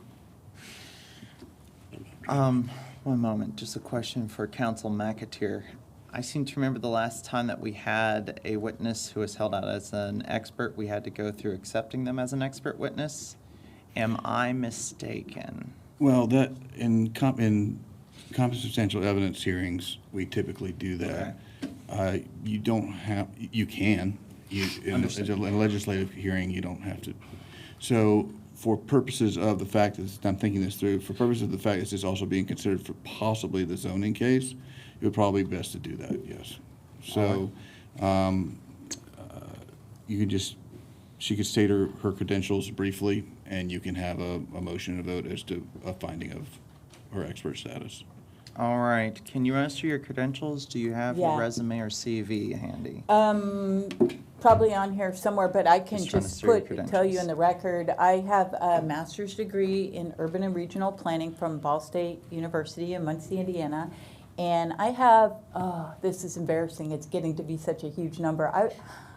One moment, just a question for Council McAteer. I seem to remember the last time that we had a witness who was held out as an expert, we had to go through accepting them as an expert witness. Am I mistaken? Well, that, in substantial evidence hearings, we typically do that. You don't have, you can. In a legislative hearing, you don't have to. So for purposes of the fact that, I'm thinking this through, for purposes of the fact that this is also being considered for possibly the zoning case, it would probably be best to do that, yes. So you could just, she could state her credentials briefly, and you can have a motion to vote as to a finding of her expert status. All right. Can you answer your credentials? Do you have your Yeah. resume or CV handy? Probably on here somewhere, but I can Just trying to just see your tell you credentials. in the record, I have a master's degree in urban and regional planning from Ball State University in Muncie, Indiana. And I have, this is embarrassing, it's getting to be such a huge number.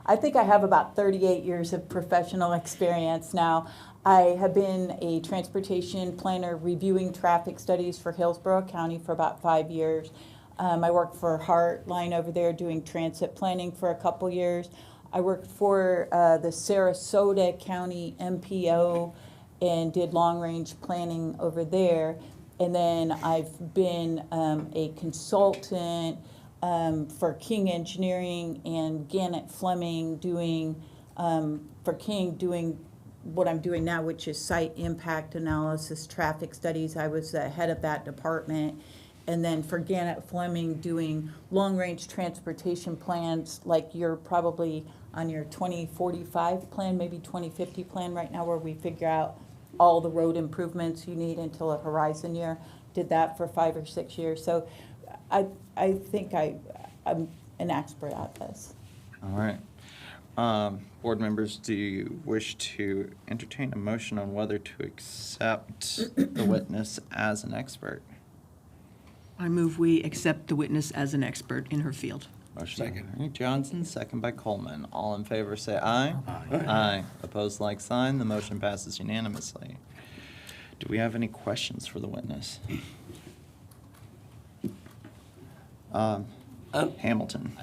I think I have about 38 years of professional experience now. I have been a transportation planner reviewing traffic studies for Hillsborough County for about 5 years. I worked for Heartline over there doing transit planning for a couple years. I worked for the Sarasota County MPO and did long-range planning over there. And then I've been a consultant for King Engineering and Gannett Fleming doing what I'm doing now, which is site impact analysis, traffic studies. I was the head of that department. And then for Gannett Fleming doing long-range transportation plans, like you're probably on your 2045 plan, maybe 2050 plan right now, where we figure out all the road improvements you need until a horizon year. Did that for 5 or 6 years. So I think I'm an expert at this. All right. Board members, do you wish to entertain a motion on whether to accept the witness as an expert? I move we accept the witness as an expert in her field. Motion by Johnson, second by Coleman. All in favor say aye. Aye. Opposed, like sign. The motion passes unanimously. Do we have any questions for the witness? Hamilton.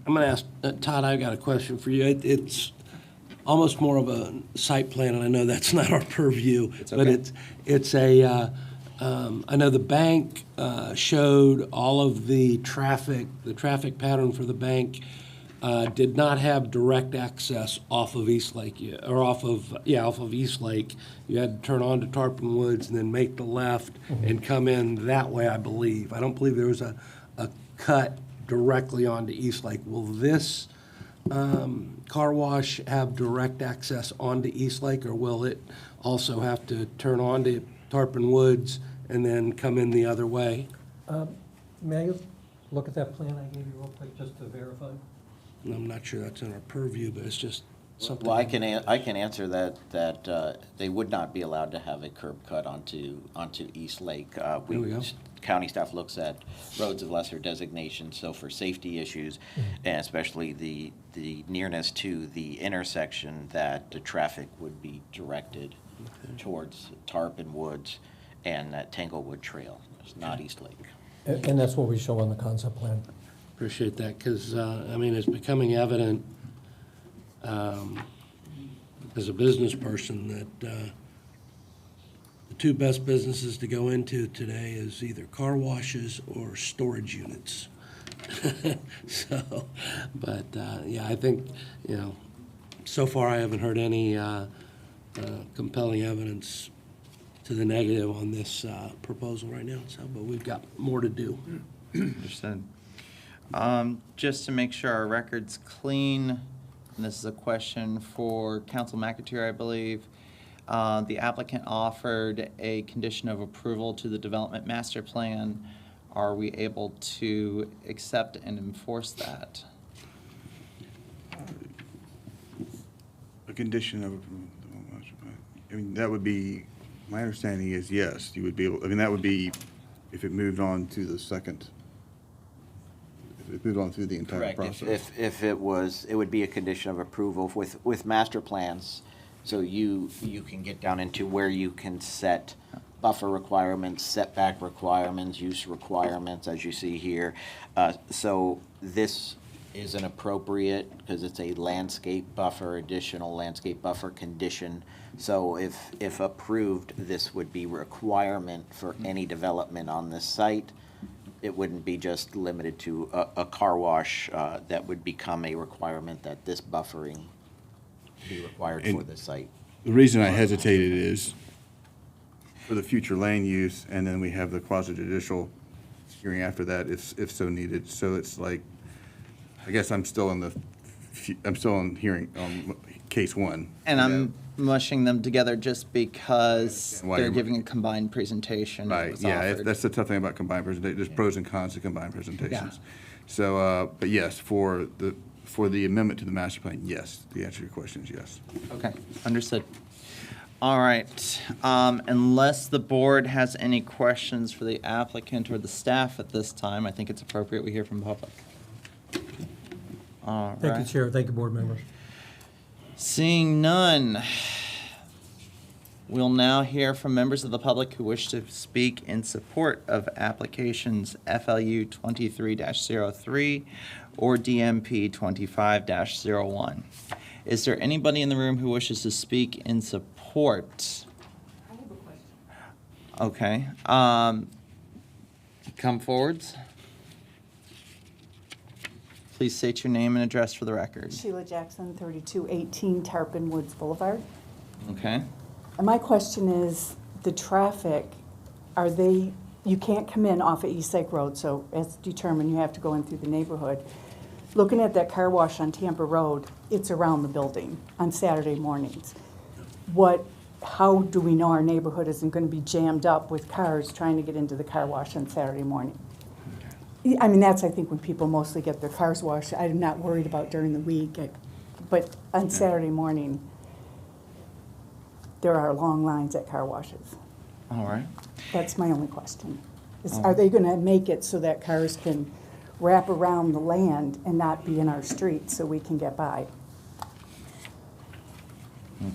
I'm going to ask, Todd, I've got a question for you. It's almost more of a site plan, and I know that's not our purview. But it's a, I know the bank showed all of the traffic pattern for the bank did not have direct access off of Eastlake, or off of Eastlake. You had to turn on to Tarpon Woods and then make the left and come in that way, I believe. I don't believe there was a cut directly onto Eastlake. Will this car wash have direct access onto Eastlake, or will it also have to turn on to Tarpon Woods and then come in the other way? May I look at that plan I gave you real quick just to verify? I'm not sure that's in our purview, but it's just something. Well, I can answer that they would not be allowed to have a curb cut onto East Lake. There we go. County staff looks at roads of lesser designation, so for safety issues, and especially the nearness to the intersection, that the traffic would be directed towards Tarpon Woods and that Tanglewood Trail. It's not East Lake. And that's what we show on the concept plan. Appreciate that, because, I mean, it's becoming evident as a business person that the two best businesses to go into today is either car washes or storage units. So, but, yeah, I think, so far I haven't heard any compelling evidence to the negative on this proposal right now, so, but we've got more to do. Understood. Just to make sure our record's clean, and this is a question for Council McAteer, I believe. The applicant offered a condition of approval to the development master plan. Are we able to accept and enforce that? A condition of, I mean, that would be, my understanding is yes, you would be able, I mean, that would be if it moved on to the second, if it moved on through the entire Correct. process. If it was, it would be a condition of approval with master plans. So you can get down into where you can set buffer requirements, setback requirements, use requirements, as you see here. So this is an appropriate, because it's a landscape buffer, additional landscape buffer condition. So if approved, this would be requirement for any development on this site. It wouldn't be just limited to a car wash. That would become a requirement that this buffering be required for this site. The reason I hesitated is for the future land use, and then we have the quasi-judicial hearing after that if so needed. So it's like, I guess I'm still in hearing on case one. And I'm mushing them together just because Why they're you're- giving a combined presentation. that Right, was yeah, offered. that's the tough thing about combined presentations. There's pros and cons to combined presentations. Yeah. So, but yes, for the amendment to the master plan, yes. The answer to your question is yes. Okay, understood. All right, unless the board has any questions for the applicant or the staff at this time, I think it's appropriate we hear from the public. All Thank you, right. Chair. Thank you, board members. Seeing none, we'll now hear from members of the public who wish to speak in support of applications FLU 23-03 or DMP 25-01. Is there anybody in the room who wishes to speak in support? I have a question. Okay, come forwards. Please state your name and address for the record. Sheila Jackson, 3218 Tarpon Woods Boulevard. Okay, And my question is, the traffic, you can't come in off of East Lake Road, so as determined, you have to go in through the neighborhood. Looking at that car wash on Tampa Road, it's around the building on Saturday mornings. How do we know our neighborhood isn't going to be jammed up with cars trying to get into the car wash on Saturday morning? I mean, that's, I think, when people mostly get their cars washed. I'm not worried about during the week, but on Saturday morning, there are long lines at car washes. all right. That's my only question. Are they going to make it so that cars can wrap around the land and not be in our streets so we can get by?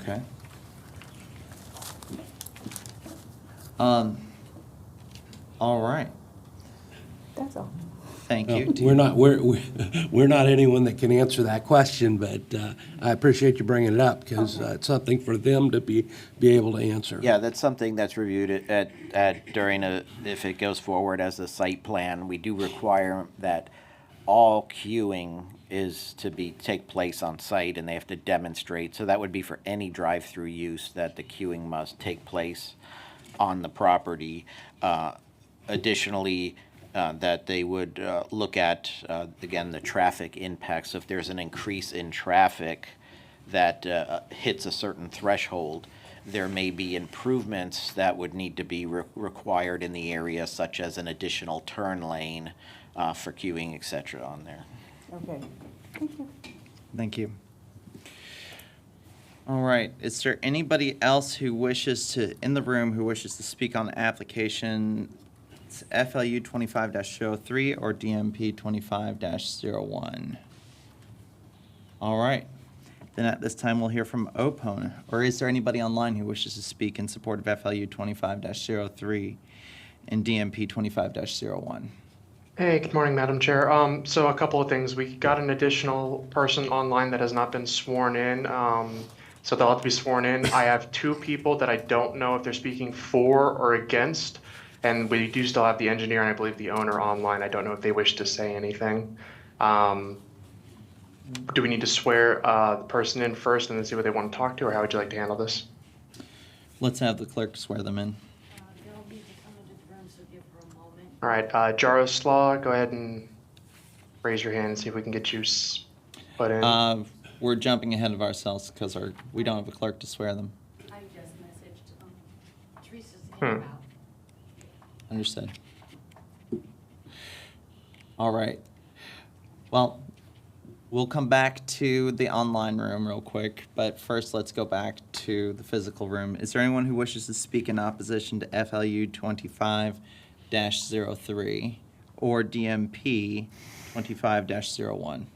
Okay. All right, That's all. thank you. Do We're you- we're not anyone that can answer that question, but I appreciate you bringing it up, because it's something for them to be able to answer. Yeah, that's something that's reviewed if it goes forward as a site plan. We do require that all queuing is to take place on site, and they have to demonstrate. So that would be for any drive-through use, that the queuing must take place on the property. Additionally, that they would look at, again, the traffic impacts. So if there's an increase in traffic that hits a certain threshold, there may be improvements that would need to be required in the area, such as an additional turn lane for queuing, et cetera, on there. Okay. Thank you. Thank you. All right, is there anybody else who wishes to, in the room, who wishes to speak on application FLU 25-03 or DMP 25-01? All right, then at this time we'll hear from OPON. Or is there anybody online who wishes to speak in support of FLU 25-03 and DMP 25-01? Hey, good morning, Madam Chair. So a couple of things. We got an additional person online that has not been sworn in. So they'll have to be sworn in. I have two people that I don't know if they're speaking for or against. And we do still have the engineer and I believe the owner online. I don't know if they wish to say anything. Do we need to swear the person in first and then see what they want to talk to, or how would you like to handle this? Let's have the clerk swear them in. They'll need to come into the room, so give her a moment. All right, Jaroslaw, go ahead and raise your hand and see if we can get you put in. We're jumping ahead of ourselves because we don't have a clerk to swear them. I just messaged Teresa's in about. Understood. All right. Well, we'll come back to the online room real quick, but first let's go back to the physical room. Is there anyone who wishes to speak in opposition to FLU 25-03 or DMP 25-01?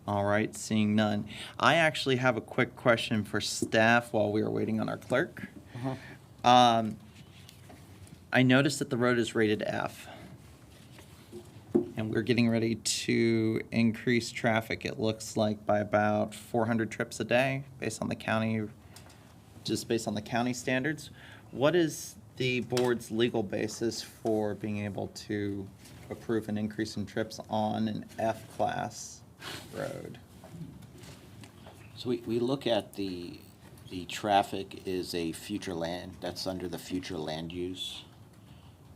All right, seeing none. I actually have a quick question for staff while we are waiting on our clerk. I noticed that the road is rated F, and we're getting ready to increase traffic, it looks like, by about 400 trips a day, based on the county, just based on the county standards. What is the board's legal basis for being able to approve an increase in trips on an F-class road? So we look at the traffic is a future land, that's under the future land use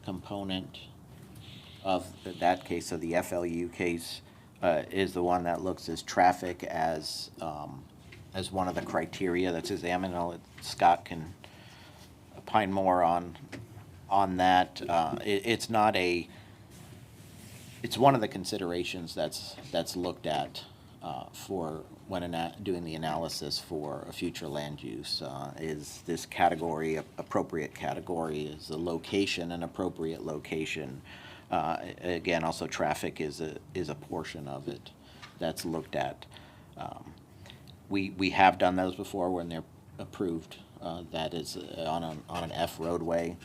component of that case. So the FLU case is the one that looks as traffic as one of the criteria that's examined. Scott can opine more on that. It's not a, it's one of the considerations that's looked at for when doing the analysis for a future land use. Is this category appropriate category? Is the location an appropriate location? Again, also traffic is a portion of it that's looked at. We have done those before when they're approved. That is on an F roadway.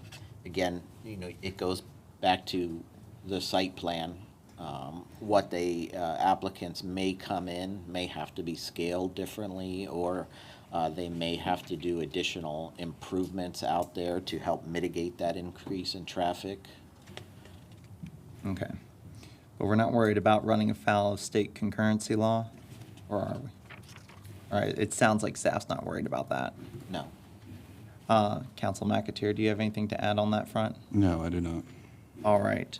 Again, it goes back to the site plan. What the applicants may come in may have to be scaled differently, or they may have to do additional improvements out there to help mitigate that increase in traffic. Okay. But we're not worried about running afoul of state concurrency law, or are we? All right, it sounds like staff's not worried about that. No. Council McAteer, do you have anything to add on that front? No, I do not. All right.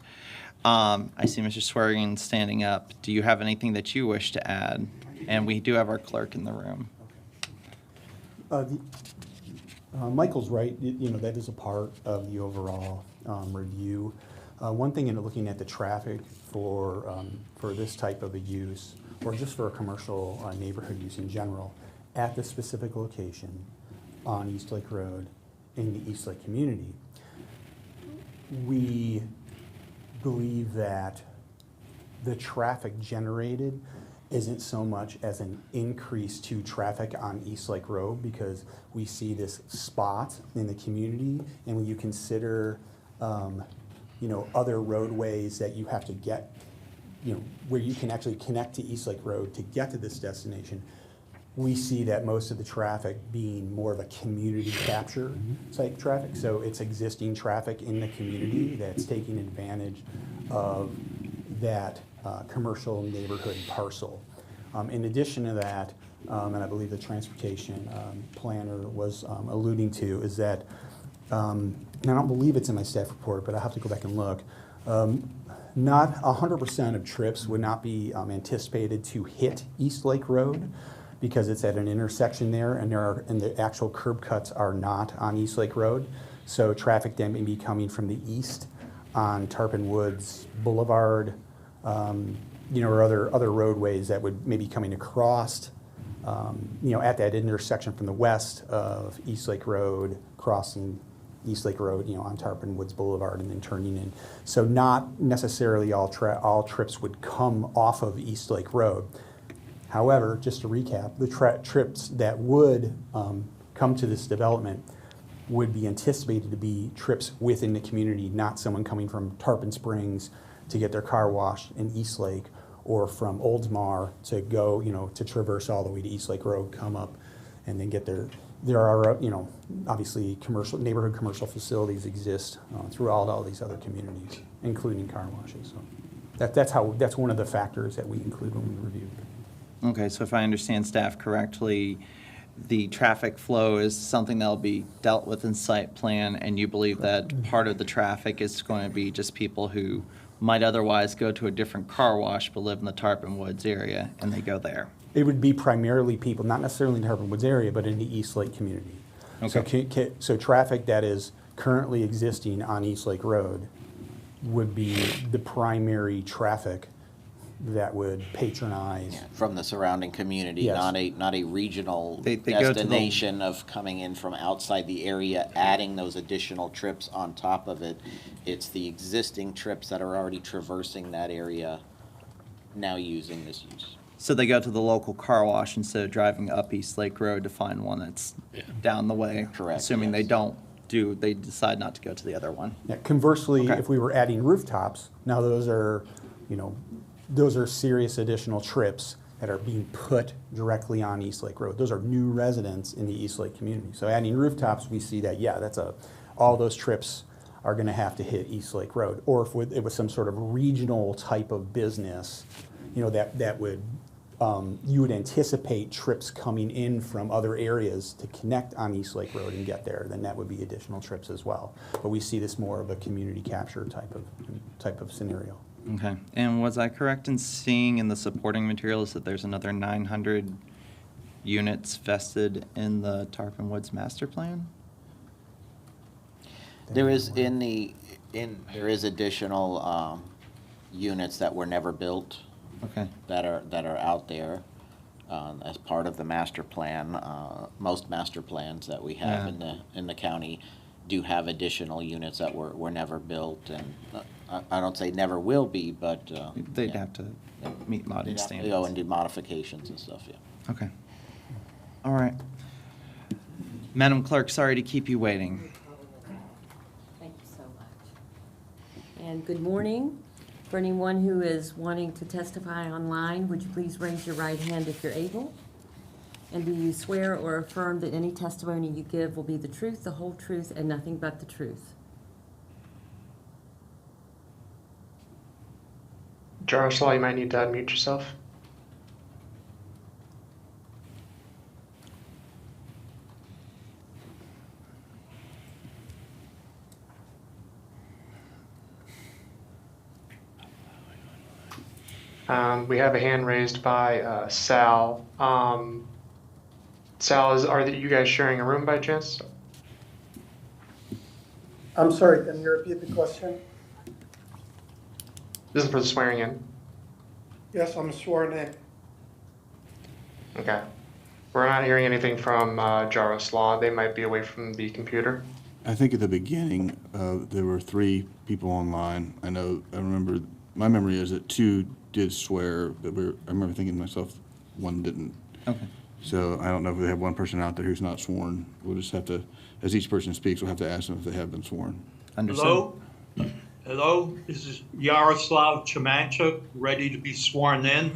I see Mr. Swearingen standing up. Do you have anything that you wish to add? And we do have our clerk in the room. Michael's right, that is a part of the overall review. One thing in looking at the traffic for this type of a use, or just for a commercial neighborhood use in general, at the specific location on East Lake Road in the East Lake community, we believe that the traffic generated isn't so much as an increase to traffic on East Lake Road, because we see this spot in the community, and when you consider other roadways that you have to get, where you can actually connect to East Lake Road to get to this destination, we see that most of the traffic being more of a community capture type traffic. So it's existing traffic in the community that's taking advantage of that commercial neighborhood parcel. In addition to that, and I believe the transportation planner was alluding to, is that, and I don't believe it's in my staff report, but I have to go back and look, not 100% of trips would not be anticipated to hit East Lake Road, because it's at an intersection there, and the actual curb cuts are not on East Lake Road. So traffic then may be coming from the east on Tarpon Woods Boulevard, or other roadways that would maybe coming across, at that intersection from the west of East Lake Road, crossing East Lake Road, on Tarpon Woods Boulevard and then turning in. So not necessarily all trips would come off of East Lake Road. However, just to recap, the trips that would come to this development would be anticipated to be trips within the community, not someone coming from Tarpon Springs to get their car washed in East Lake, or from Oldsmar to go, to traverse all the way to East Lake Road, come up, and then get there. There are, obviously neighborhood commercial facilities exist throughout all these other communities, including car washes. So that's one of the factors that we include when we review. Okay, so if I understand staff correctly, the traffic flow is something that'll be dealt with in site plan, and you believe that part of the traffic is going to be just people who might otherwise go to a different car wash but live in the Tarpon Woods area, and they go there. It would be primarily people, not necessarily in the Tarpon Woods area, but in the East Lake community. Okay. So traffic that is currently existing on East Lake Road would be the primary traffic that would patronize. From the surrounding community, Yes. not a regional They go to the- destination of coming in from outside the area, adding those additional trips on top of it. It's the existing trips that are already traversing that area now using this use. So they go to the local car wash instead of driving up East Lake Road to find one that's down the way. Correct, Assuming yes. they decide not to go to the other one. Yeah, conversely, Okay. if we were adding rooftops, now those are serious additional trips that are being put directly on East Lake Road. Those are new residents in the East Lake community. So adding rooftops, we see that, all those trips are gonna have to hit East Lake Road. Or if it was some sort of regional type of business, that would, you would anticipate trips coming in from other areas to connect on East Lake Road and get there, then that would be additional trips as well. But we see this more of a community capture type of scenario. Okay, and was I correct in seeing in the supporting materials that there's another 900 units vested in the Tarpon Woods master plan? There is there is additional units that were never built. Okay. That are out there as part of the master plan. Most master plans that we have in the county do have additional units that were never built, and I don't say never will be, but They'd have to meet modern they'd have to standards. go and do modifications and stuff. Yeah. Okay. All right. Madam Clerk, sorry to keep you waiting. Thank you so much. And good morning. For anyone who is wanting to testify online, would you please raise your right hand if you're able? And do you swear or affirm that any testimony you give will be the truth, the whole truth, and nothing but the truth? Jaroslaw, you might need to unmute yourself. We have a hand raised by Sal. Sal, are you guys sharing a room by chance? I'm sorry, can you repeat the question? This is for the swearing in. Yes, I'm sworn in. Okay. We're not hearing anything from Jaroslaw. They might be away from the computer. I think at the beginning, there were 3 people online. I remember, my memory is that 2 did swear, but I remember thinking to myself, 1 didn't. Okay. So I don't know if we have one person out there who's not sworn. We'll just have to, as each person speaks, we'll have to ask them if they have been sworn. Understood. Hello, this is Yaroslav Chimanchuk, ready to be sworn in.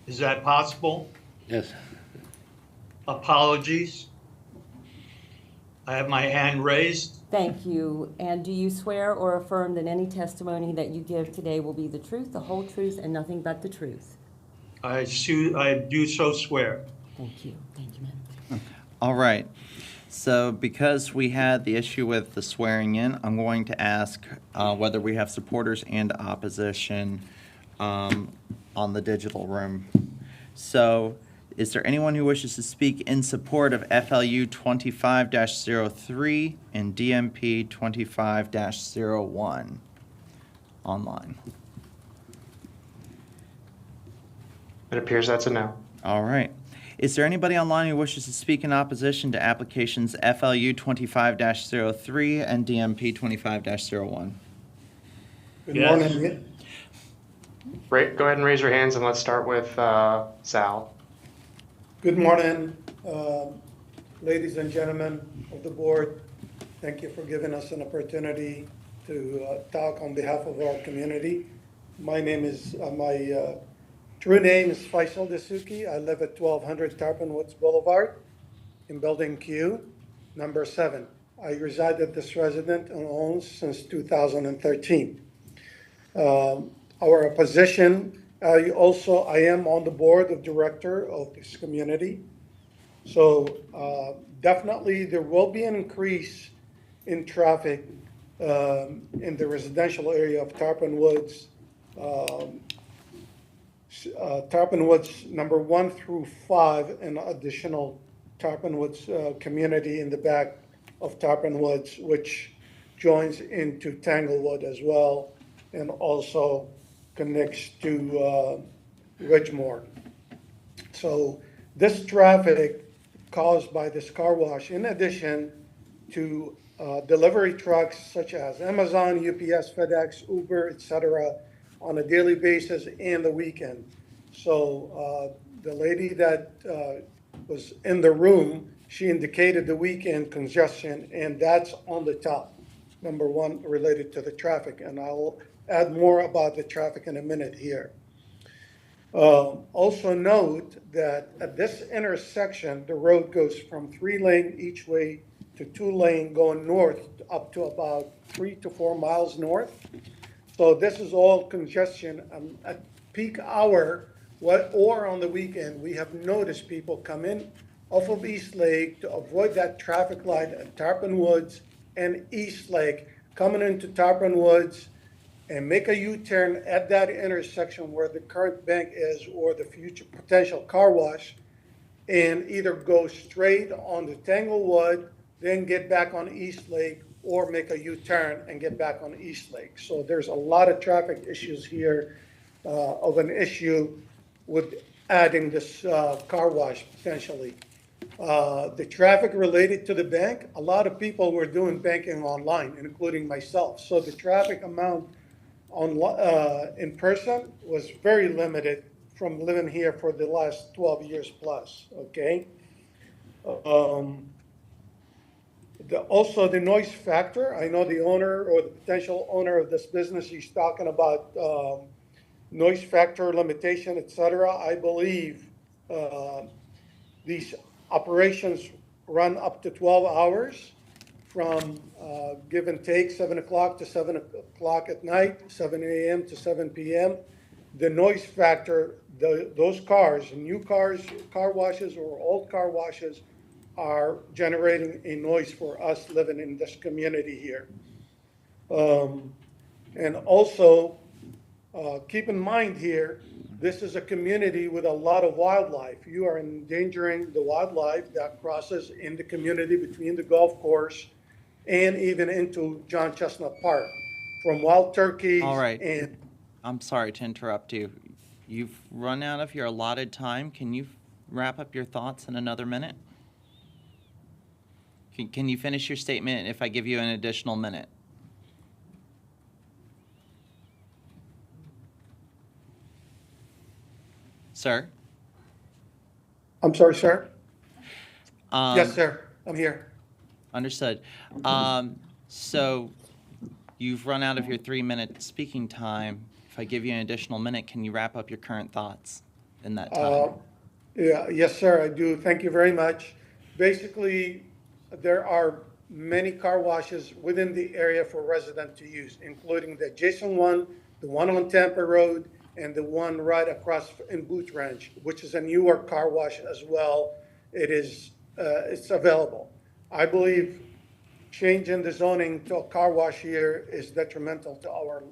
Is that possible? Yes. Apologies. I have my hand raised. Thank you. And do you swear or affirm that any testimony that you give today will be the truth, the whole truth, and nothing but the truth? I do so swear. Thank you. Thank you, ma'am. All right. So because we had the issue with the swearing in, I'm going to ask whether we have supporters and opposition on the digital room. So Is there anyone who wishes to speak in support of FLU 25-03 and DMP 25-01 online? It appears that's a no. All right. Is there anybody online who wishes to speak in opposition to applications FLU 25-03 and DMP 25-01? Good Yes. morning. Go ahead and raise your hands and let's start with Sal. Good morning, ladies and gentlemen of the board. Thank you for giving us an opportunity to talk on behalf of our community. My true name is Faisal Dasuki. I live at 1200 Tarpon Woods Boulevard in Building Q, number 7. I reside at this residence and own since 2013. Our position, I am on the board of director of this community. So definitely there will be an increase in traffic in the residential area of Tarpon Woods. Tarpon Woods number 1 through 5, and additional Tarpon Woods community in the back of Tarpon Woods, which joins into Tanglewood as well, and also connects to Ridgemore. So this traffic caused by this car wash, in addition to delivery trucks such as Amazon, UPS, FedEx, Uber, etc., on a daily basis and the weekend. So the lady that was in the room, she indicated the weekend congestion, and that's on the top, number 1, related to the traffic. And I'll add more about the traffic in a minute here. Also note that at this intersection, the road goes from 3-lane each way to 2-lane going north up to about 3 to 4 miles north. So this is all congestion at peak hour or on the weekend. We have noticed people come in off of East Lake to avoid that traffic light at Tarpon Woods and East Lake, coming into Tarpon Woods and make a U-turn at that intersection where the current bank is or the future potential car wash, and either go straight on to Tanglewood, then get back on East Lake, or make a U-turn and get back on East Lake. So there's a lot of traffic issues here of an issue with adding this car wash potentially. The traffic related to the bank, a lot of people were doing banking online, including myself. So the traffic amount in person was very limited from living here for the last 12 years plus, okay? Also, the noise factor. I know the owner or the potential owner of this business, he's talking about noise factor limitation, et cetera. I believe these operations run up to 12 hours from give and take 7 o'clock to 7 o'clock at night, 7 a.m. to 7 p.m. The noise factor, those cars, new cars, car washes or old car washes, are generating a noise for us living in this community here. And also, keep in mind here, this is a community with a lot of wildlife. You are endangering the wildlife that crosses in the community between the golf course and even into John Chestnut Park, from wild turkeys. All right. And I'm sorry to interrupt you. You've run out of your allotted time. Can you wrap up your thoughts in another minute? Can you finish your statement if I give you an additional minute? Sir? I'm sorry, sir. Um, Yes, sir. I'm here. Understood. So you've run out of your 3-minute speaking time. If I give you an additional minute, can you wrap up your current thoughts in that time? Yeah, yes, sir, I do. Thank you very much. Basically, there are many car washes within the area for resident to use, including the adjacent one, the one on Tampa Road, and the one right across in Boot Ranch, which is a newer car wash as well. It's available. I believe changing the zoning to a car wash here is detrimental to our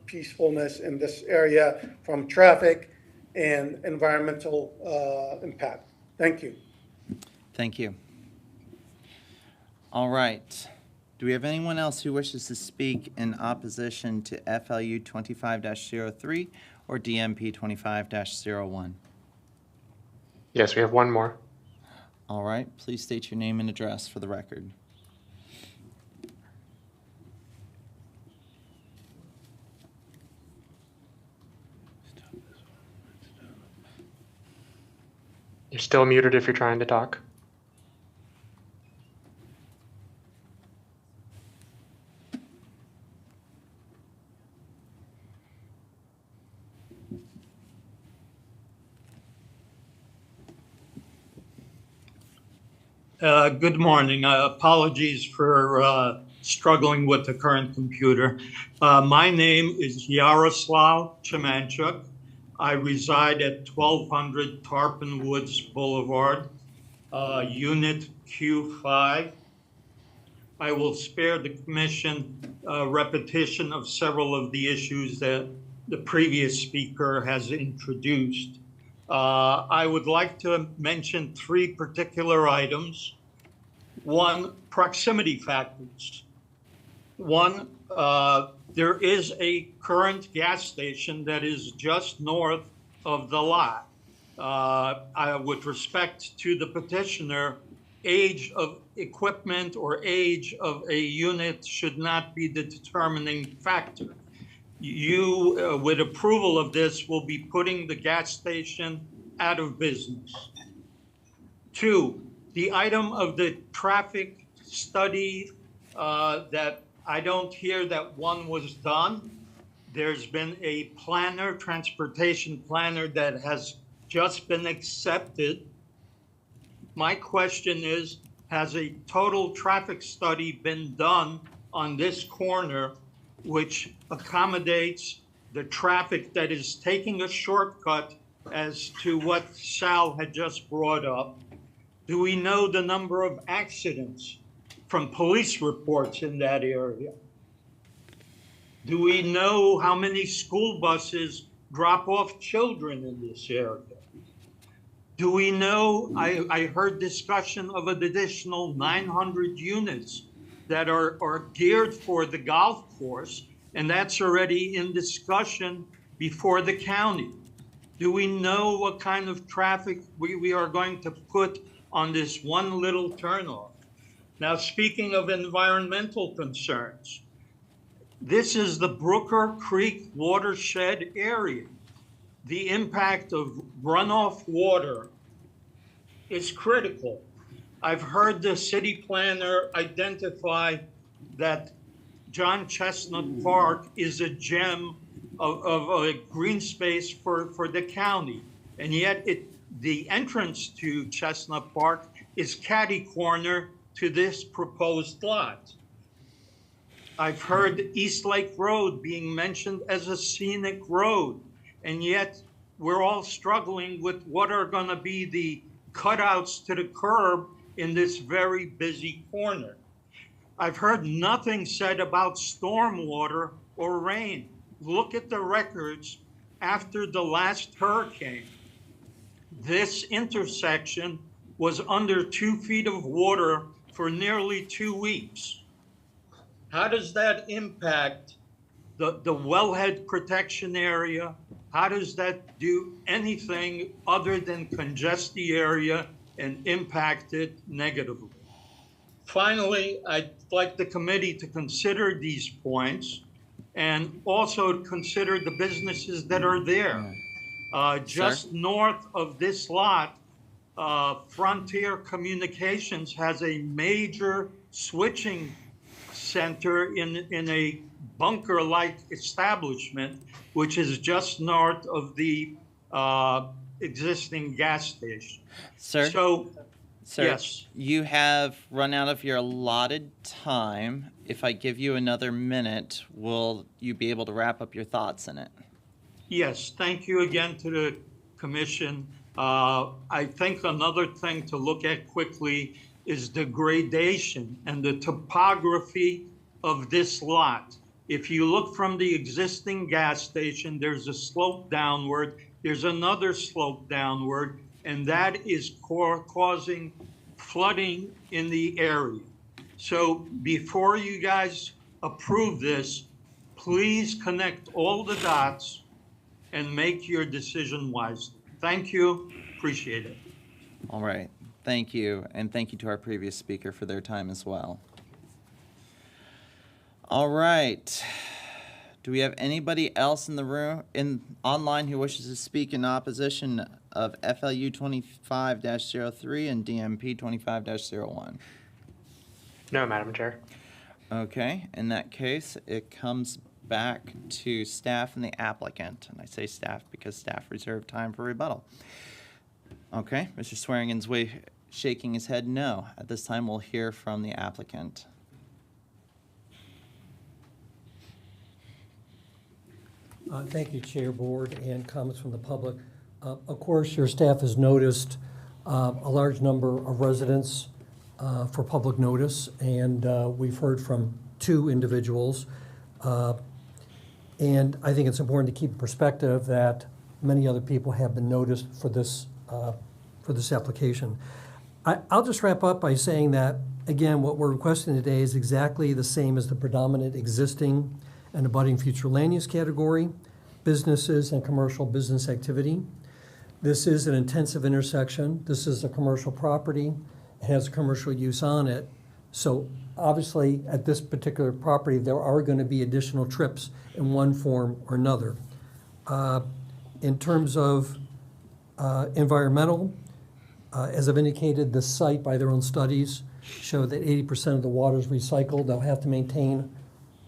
peacefulness in this area from traffic and environmental impact. Thank you. Thank you. All right. Do we have anyone else who wishes to speak in opposition to FLU 25-03 or DMP 25-01? Yes, we have one more. All right. Please state your name and address for the record. You're still muted if you're trying to talk. Good morning. Apologies for struggling with the current computer. My name is Yaroslav Chemanchuk. I reside at 1200 Tarpon Woods Boulevard, Unit Q5. I will spare the commission repetition of several of the issues that the previous speaker has introduced. I would like to mention three particular items. One, proximity factors. One, there is a current gas station that is just north of the lot. With respect to the petitioner, age of equipment or age of a unit should not be the determining factor. You, with approval of this, will be putting the gas station out of business. Two, the item of the traffic study that I don't hear that one was done. There's been a planner, transportation planner, that has just been accepted. My question is, has a total traffic study been done on this corner which accommodates the traffic that is taking a shortcut as to what Sal had just brought up? Do we know the number of accidents from police reports in that area? Do we know how many school buses drop off children in this area? Do we know, I heard discussion of an additional 900 units that are geared for the golf course, and that's already in discussion before the county. Do we know what kind of traffic we are going to put on this one little turnoff? Now, speaking of environmental concerns, this is the Brooker Creek watershed area. The impact of runoff water is critical. I've heard the city planner identify that John Chestnut Park is a gem of a green space for the county. And yet the entrance to Chestnut Park is catty corner to this proposed lot. I've heard East Lake Road being mentioned as a scenic road, and yet we're all struggling with what are going to be the cutouts to the curb in this very busy corner. I've heard nothing said about stormwater or rain. Look at the records after the last hurricane. This intersection was under 2 feet of water for nearly 2 weeks. How does that impact the wellhead protection area? How does that do anything other than congest the area and impact it negatively? Finally, I'd like the committee to consider these points and also consider the businesses that are there. Just north of this lot, Frontier Communications has a major switching center in a bunker-like establishment, which is just north of the existing gas station. Sir? Sir, yes. You have run out of your allotted time. If I give you another minute, will you be able to wrap up your thoughts in it? Yes, thank you again to the commission. I think another thing to look at quickly is the gradation and the topography of this lot. If you look from the existing gas station, there's a slope downward. there's another slope downward, and that is causing flooding in the area. So before you guys approve this, please connect all the dots and make your decision wisely. Thank you. Appreciate it. All right. Thank you. And thank you to our previous speaker for their time as well. All right. Do we have anybody else in the room, online, who wishes to speak in opposition of FLU 25-03 and DMP 25-01? No, Madam Chair. Okay, in that case, it comes back to staff and the applicant. And I say staff because staff reserved time for rebuttal. Okay, Mr. Swearingen's shaking his head no. At this time, we'll hear from the applicant. Thank you, Chair, Board, and comments from the public. Of course, your staff has noticed a large number of residents for public notice, and we've heard from 2 individuals. And I think it's important to keep in perspective that many other people have been noticed for this application. I'll just wrap up by saying that, again, what we're requesting today is exactly the same as the predominant existing and abutting future land use category, businesses and commercial business activity. This is an intensive intersection. This is a commercial property. It has commercial use on it. So obviously, at this particular property, there are going to be additional trips in one form or another. In terms of environmental, as I've indicated, the site, by their own studies, show that 80% of the water is recycled. They'll have to maintain,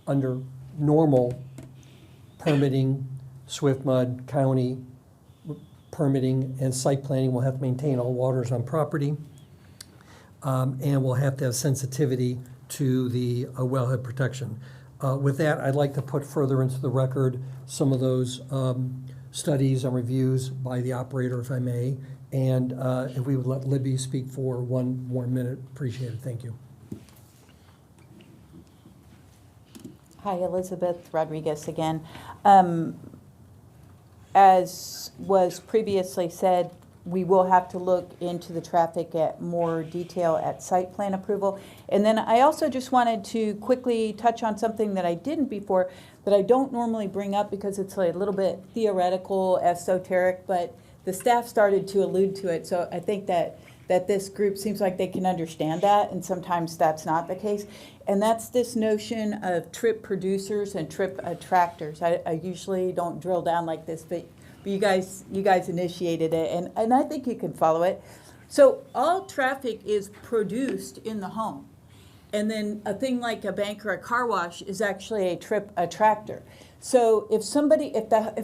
under normal permitting, SWIFMUD, county permitting, and site planning, will have to maintain all waters on property. And we'll have to have sensitivity to the wellhead protection. With that, I'd like to put further into the record some of those studies and reviews by the operator, if I may. And if we would let Libby speak for 1 more minute, appreciate it. Thank you. Hi, Elizabeth Rodriguez again. As was previously said, we will have to look into the traffic at more detail at site plan approval. And then I also just wanted to quickly touch on something that I didn't before, that I don't normally bring up because it's a little bit theoretical, esoteric, but the staff started to allude to it. So I think that this group seems like they can understand that, and sometimes that's not the case. And that's this notion of trip producers and trip attractors. I usually don't drill down like this, but you guys initiated it, and I think you can follow it. So all traffic is produced in the home. And then a thing like a bank or a car wash is actually a trip attractor. So if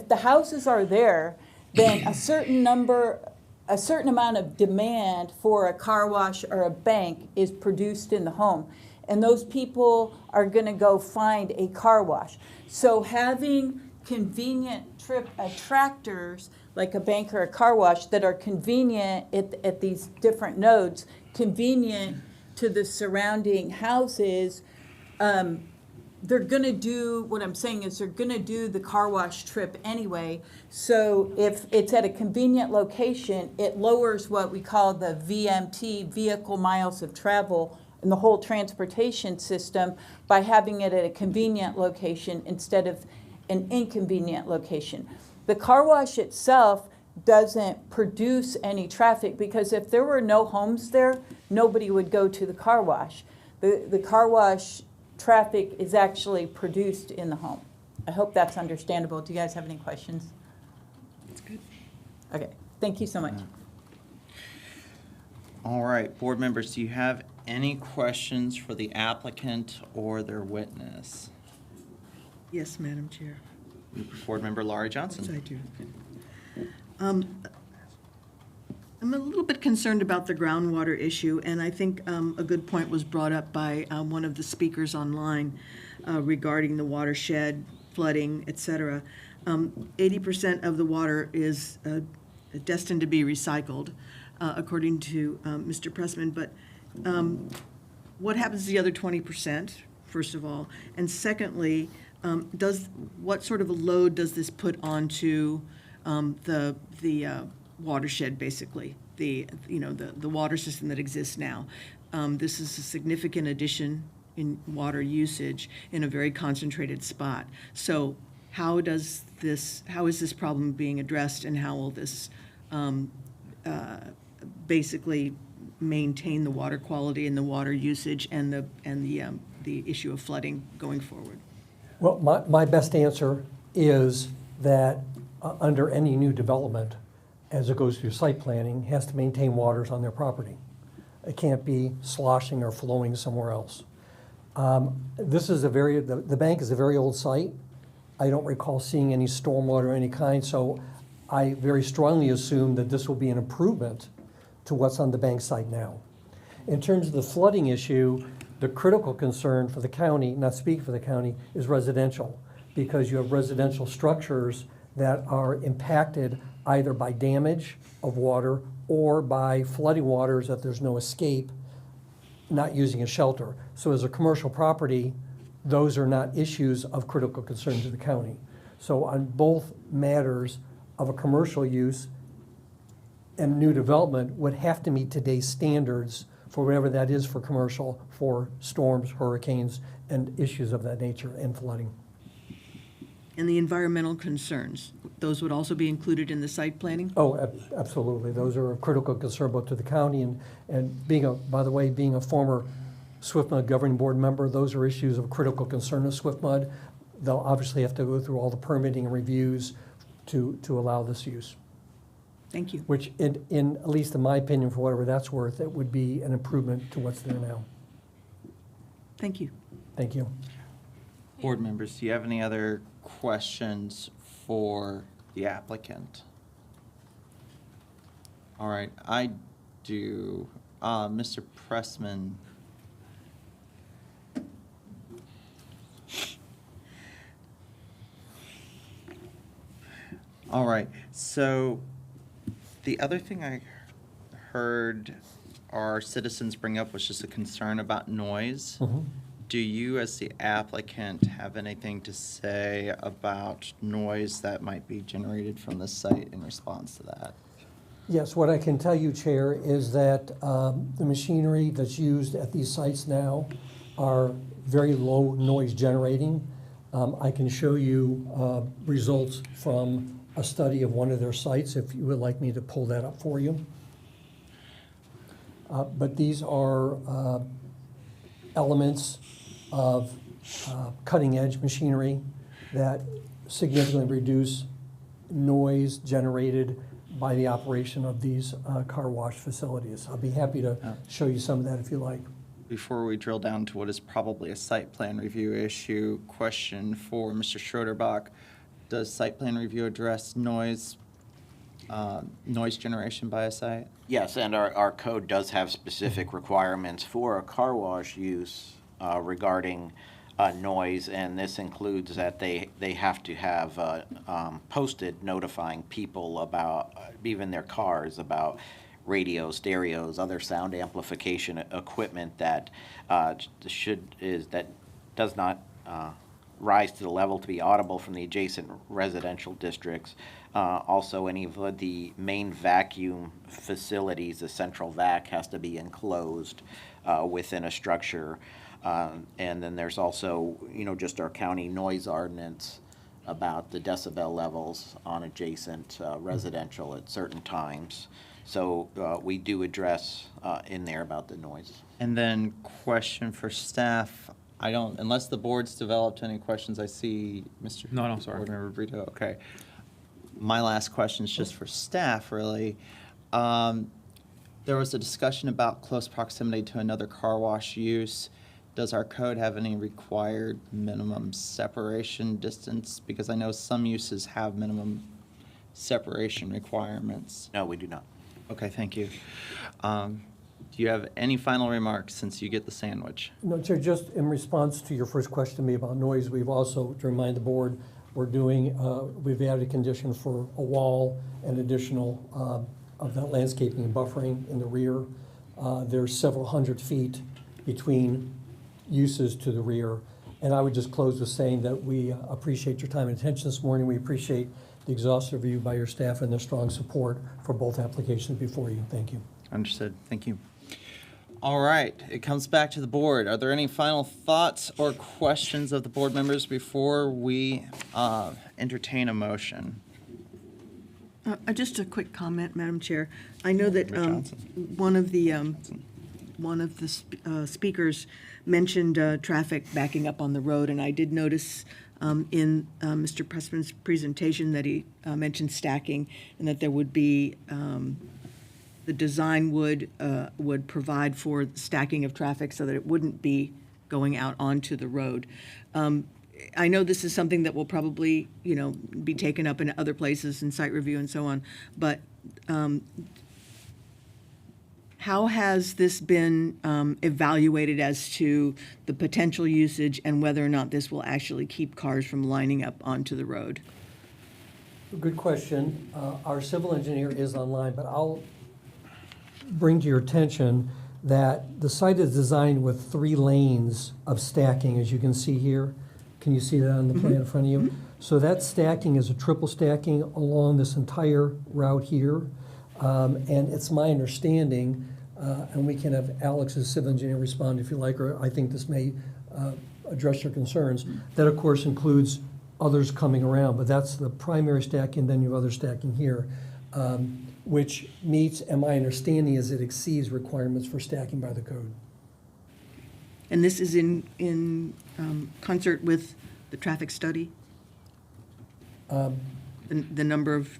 the houses are there, then a certain amount of demand for a car wash or a bank is produced in the home. And those people are going to go find a car wash. So having convenient trip attractors like a bank or a car wash that are convenient at these different nodes, convenient to the surrounding houses, they're going to do, what I'm saying is they're going to do the car wash trip anyway. So if it's at a convenient location, it lowers what we call the VMT, vehicle miles of travel, in the whole transportation system by having it at a convenient location instead of an inconvenient location. The car wash itself doesn't produce any traffic because if there were no homes there, nobody would go to the car wash. The car wash traffic is actually produced in the home. I hope that's understandable. Do you guys have any questions? That's good. Okay, thank you so much. All right, board members, do you have any questions for the applicant or their witness? Yes, Madam Chair. Board member Laurie Yes, Johnson. I do. I'm a little bit concerned about the groundwater issue, and I think a good point was brought up by one of the speakers online regarding the watershed, flooding, et cetera. 80% of the water is destined to be recycled, according to Mr. Pressman. But what happens to the other 20%, first of all? And secondly, what sort of a load does this put onto the watershed, basically, the water system that exists now. This is a significant addition in water usage in a very concentrated spot. So how is this problem being addressed, and how will this basically maintain the water quality and the water usage and the issue of flooding going forward? Well, my best answer is that under any new development, as it goes through site planning, has to maintain waters on their property. It can't be sloshing or flowing somewhere else. This is the bank is a very old site. I don't recall seeing any stormwater of any kind, so I very strongly assume that this will be an improvement to what's on the bank site now. In terms of the flooding issue, the critical concern for the county, not speaking for the county, is residential, because you have residential structures that are impacted either by damage of water or by flooding waters that there's no escape, not using a shelter. So as a commercial property, those are not issues of critical concern to the county. So on both matters of a commercial use and new development would have to meet today's standards for whatever that is for commercial, for storms, hurricanes, and issues of that nature, and flooding. And the environmental concerns, those would also be included in the site planning? Oh, absolutely. Those are of critical concern both to the county and by the way, being a former SwiftMud governing board member, those are issues of critical concern to SwiftMud. They'll obviously have to go through all the permitting and reviews to allow this use. Thank you. Which, in at least in my opinion, for whatever that's worth, it would be an improvement to what's there now. Thank you. Thank you. Board members, do you have any other questions for the applicant? All right, I do. Mr. Pressman. All right, so the other thing I heard our citizens bring up was just a concern about noise. Mm-hmm. Do you, as the applicant, have anything to say about noise that might be generated from the site in response to that? Yes, what I can tell you, Chair, is that the machinery that's used at these sites now are very low noise generating. I can show you results from a study of one of their sites if you would like me to pull that up for you. But these are elements of cutting-edge machinery that significantly reduce noise generated by the operation of these car wash facilities. I'll be happy to show you some of that if you like. Before we drill down to what is probably a site plan review issue, question for Mr. Schroederbach. Does site plan review address noise generation by a site? Yes, and our code does have specific requirements for a car wash use regarding noise, and this includes that they have to have posted notifying people about, even their cars, about radios, stereos, other sound amplification equipment that does not rise to the level to be audible from the adjacent residential districts. Also, any of the main vacuum facilities, the central vac has to be enclosed within a structure. And then there's also, just our county noise ordinance about the decibel levels on adjacent residential at certain times. So we do address in there about the noise. And then question for staff. Unless the board's developed any questions, I see Mr. No, sorry. Board Member Brito. Okay. My last question is just for staff, really. There was a discussion about close proximity to another car wash use. Does our code have any required minimum separation distance? Because I know some uses have minimum separation requirements. No, we do not. Okay, thank you. Do you have any final remarks since you get the sandwich? No, Chair, just in response to your first question to me about noise, we've also, to remind the board, we've added a condition for a wall and additional of that landscaping and buffering in the rear. There's several hundred feet between uses to the rear. And I would just close with saying that we appreciate your time and attention this morning. We appreciate the exhaustive review by your staff and their strong support for both applications before you. Thank you. Understood. Thank you. All right, it comes back to the board. Are there any final thoughts or questions of the board members before we entertain a motion? Just a quick comment, Madam Chair. I know that one of the speakers mentioned traffic backing up on the road, and I did notice in Mr. Pressman's presentation that he mentioned stacking, and that there would be the design would provide for stacking of traffic so that it wouldn't be going out onto the road. I know this is something that will probably, be taken up in other places in site review and so on, but how has this been evaluated as to the potential usage and whether or not this will actually keep cars from lining up onto the road? Good question. Our civil engineer is online, but I'll bring to your attention that the site is designed with 3 lanes of stacking, as you can see here. Can you see that on the plan in front of you? So that stacking is a triple stacking along this entire route here. And it's my understanding, and we can have Alex's civil engineer respond if you like, or I think this may address your concerns. That, of course, includes others coming around, but that's the primary stacking, then you have other stacking here, which meets, and my understanding is it exceeds requirements for stacking by the code. And this is in concert with the traffic study? The number of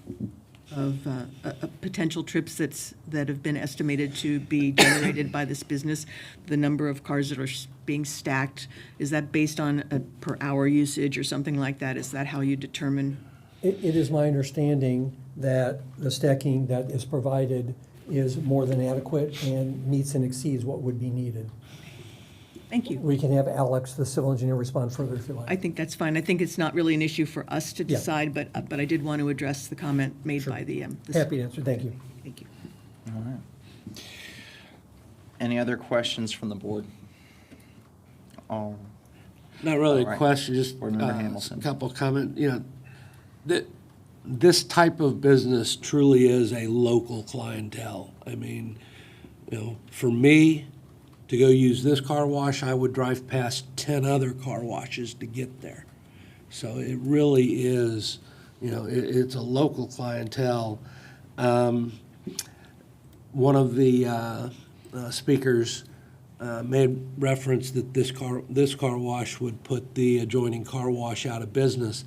potential trips that have been estimated to be generated by this business, the number of cars that are being stacked, is that based on a per hour usage or something like that? Is that how you determine? It is my understanding that the stacking that is provided is more than adequate and meets and exceeds what would be needed. Thank you. We can have Alex, the civil engineer, respond further if you like. I think that's fine. I think it's not really an issue for us to decide, but I did want to address the comment made by the. Happy to answer. Thank you. Thank you. All right. Any other questions from the board? Not really All a right. question, just Board Member a Hamilton. couple of comments. This type of business truly is a local clientele. I mean, for me to go use this car wash, I would drive past 10 other car washes to get there. So it really is, it's a local clientele. One of the speakers made reference that this car wash would put the adjoining car wash out of business.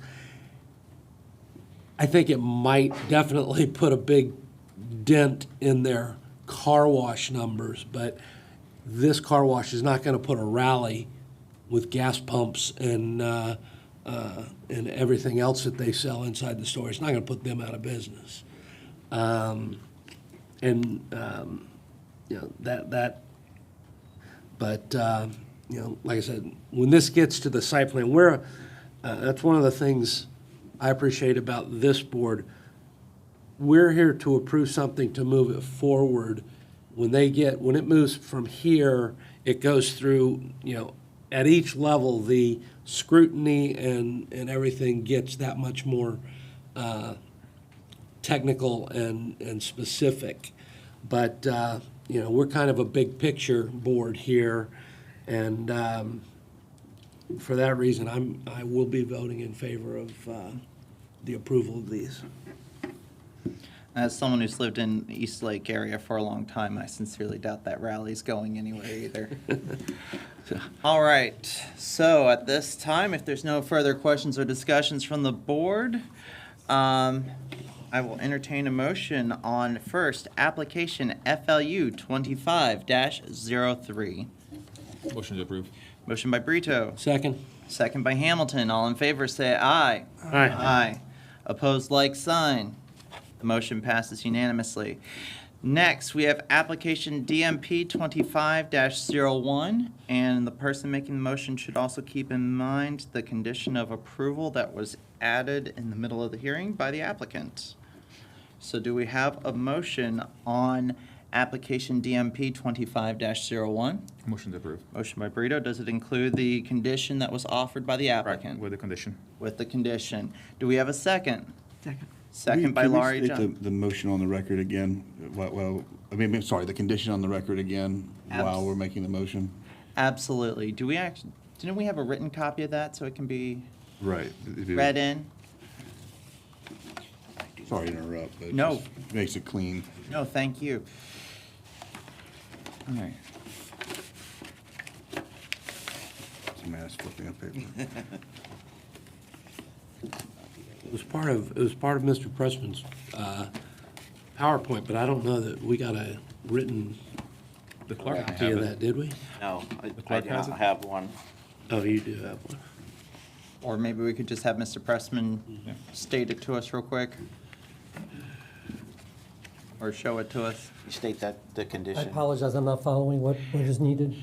I think it might definitely put a big dent in their car wash numbers, but this car wash is not going to put a rally with gas pumps and everything else that they sell inside the store. It's not going to put them out of business. Like I said, when this gets to the site plan, that's one of the things I appreciate about this board. We're here to approve something to move it forward. When it moves from here, it goes through, at each level, the scrutiny and everything gets that much more technical and specific. But, we're kind of a big picture board here. And for that reason, I will be voting in favor of the approval of these. As someone who's lived in the East Lake area for a long time, I sincerely doubt that rally's going anywhere either. All right, so at this time, if there's no further questions or discussions from the board, I will entertain a motion on first, application FLU 25-03. Motion to approve. Motion by Brito. Second. Second by Hamilton. All in favor, say aye. Aye. Aye. Opposed, like sign. The motion passes unanimously. Next, we have application DMP 25-01, and the person making the motion should also keep in mind the condition of approval that was added in the middle of the hearing by the applicant. So do we have a motion on application DMP 25-01? Motion to approve. Motion by Brito. Does it include the condition that was offered by the applicant? With the condition. With the condition. Do we have a second? Second. Second by Can we Laurie state Johnson. the motion on the record again? Sorry, the condition on the record again while we're making the motion? Absolutely. Didn't we have a written copy of that so it can be Right. read in? Sorry to interrupt, but it No. just makes it clean. No, thank you. All right. Some ass flipping up paper. It was part of Mr. Pressman's PowerPoint, but I don't know that we got a written The clerk may copy have of it. that, did we? No, I clerk do has not it? have one. Oh, you do have one. Or maybe we could just have Mr. Pressman state it to us real quick. Or show it to us. You state that the I condition. apologize, I'm not following what is needed.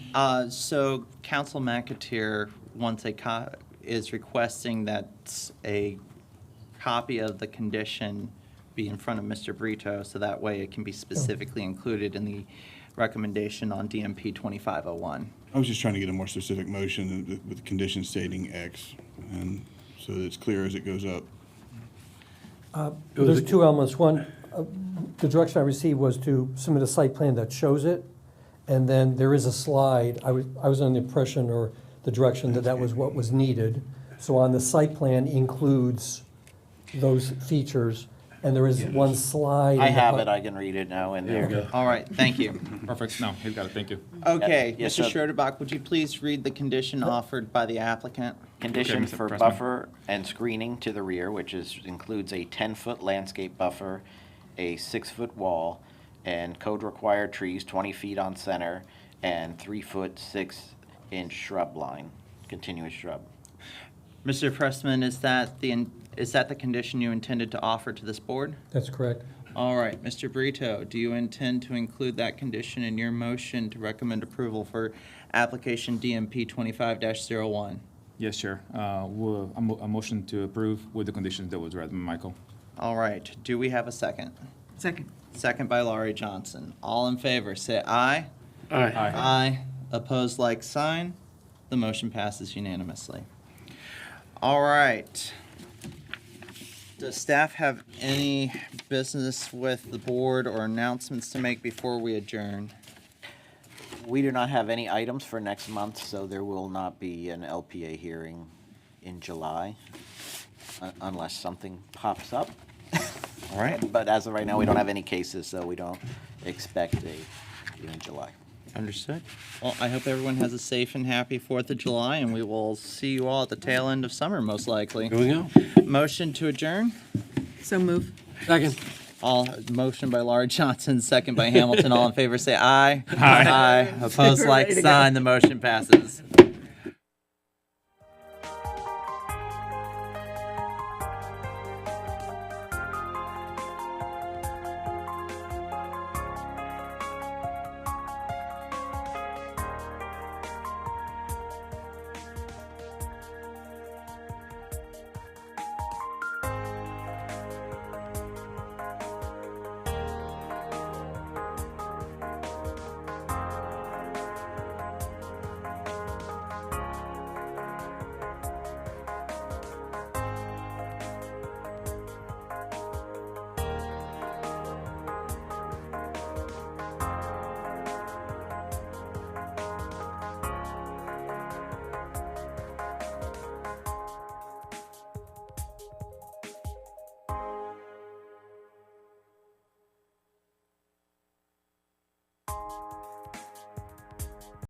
So Council McAteer is requesting that a copy of the condition be in front of Mr. Brito, so that way it can be specifically included in the recommendation on DMP 2501. I was just trying to get a more specific motion with the condition stating X, and so that it's clear as it goes up. There's two elements. One, the direction I received was to submit a site plan that shows it, and then there is a slide. I was under the impression or the direction that that was what was needed. So on the site plan includes those features, and there is one slide. I have it, I can read it now in there. There you go. All right, thank you. Perfect. No, he's got it. Thank you. Okay, Yes, Mr. sir. Schroederbach, would you please read the condition offered by the applicant? Condition Mr. for Pressman. buffer and screening to the rear, which includes a 10-foot landscape buffer, a 6-foot wall, and code-required trees 20 feet on center, and 3-foot, 6-inch shrub line, continuous shrub. Mr. Pressman, is that the condition you intended to offer to this board? That's correct. All right, Mr. Brito, do you intend to include that condition in your motion to recommend approval for application DMP 25-01? Yes, Chair. A motion to approve with the conditions that was read by Michael. All right, do we have a second? Second. Second by Laurie Johnson. All in favor, say aye. Aye. Aye. Opposed, like sign. The motion passes unanimously. All right. Does staff have any business with the board or announcements to make before we adjourn? We do not have any items for next month, so there will not be an LPA hearing in July, unless something pops up. All right. But as of right now, we don't have any cases, so we don't expect a hearing in July. Understood. Well, I hope everyone has a safe and happy 4th of July, and we will see you all at the tail end of summer, most likely. Here we go. Motion to adjourn? So move. Second. Motion by Laurie Johnson, second by Hamilton. All in favor, say aye. Aye. Opposed, like sign. The motion passes.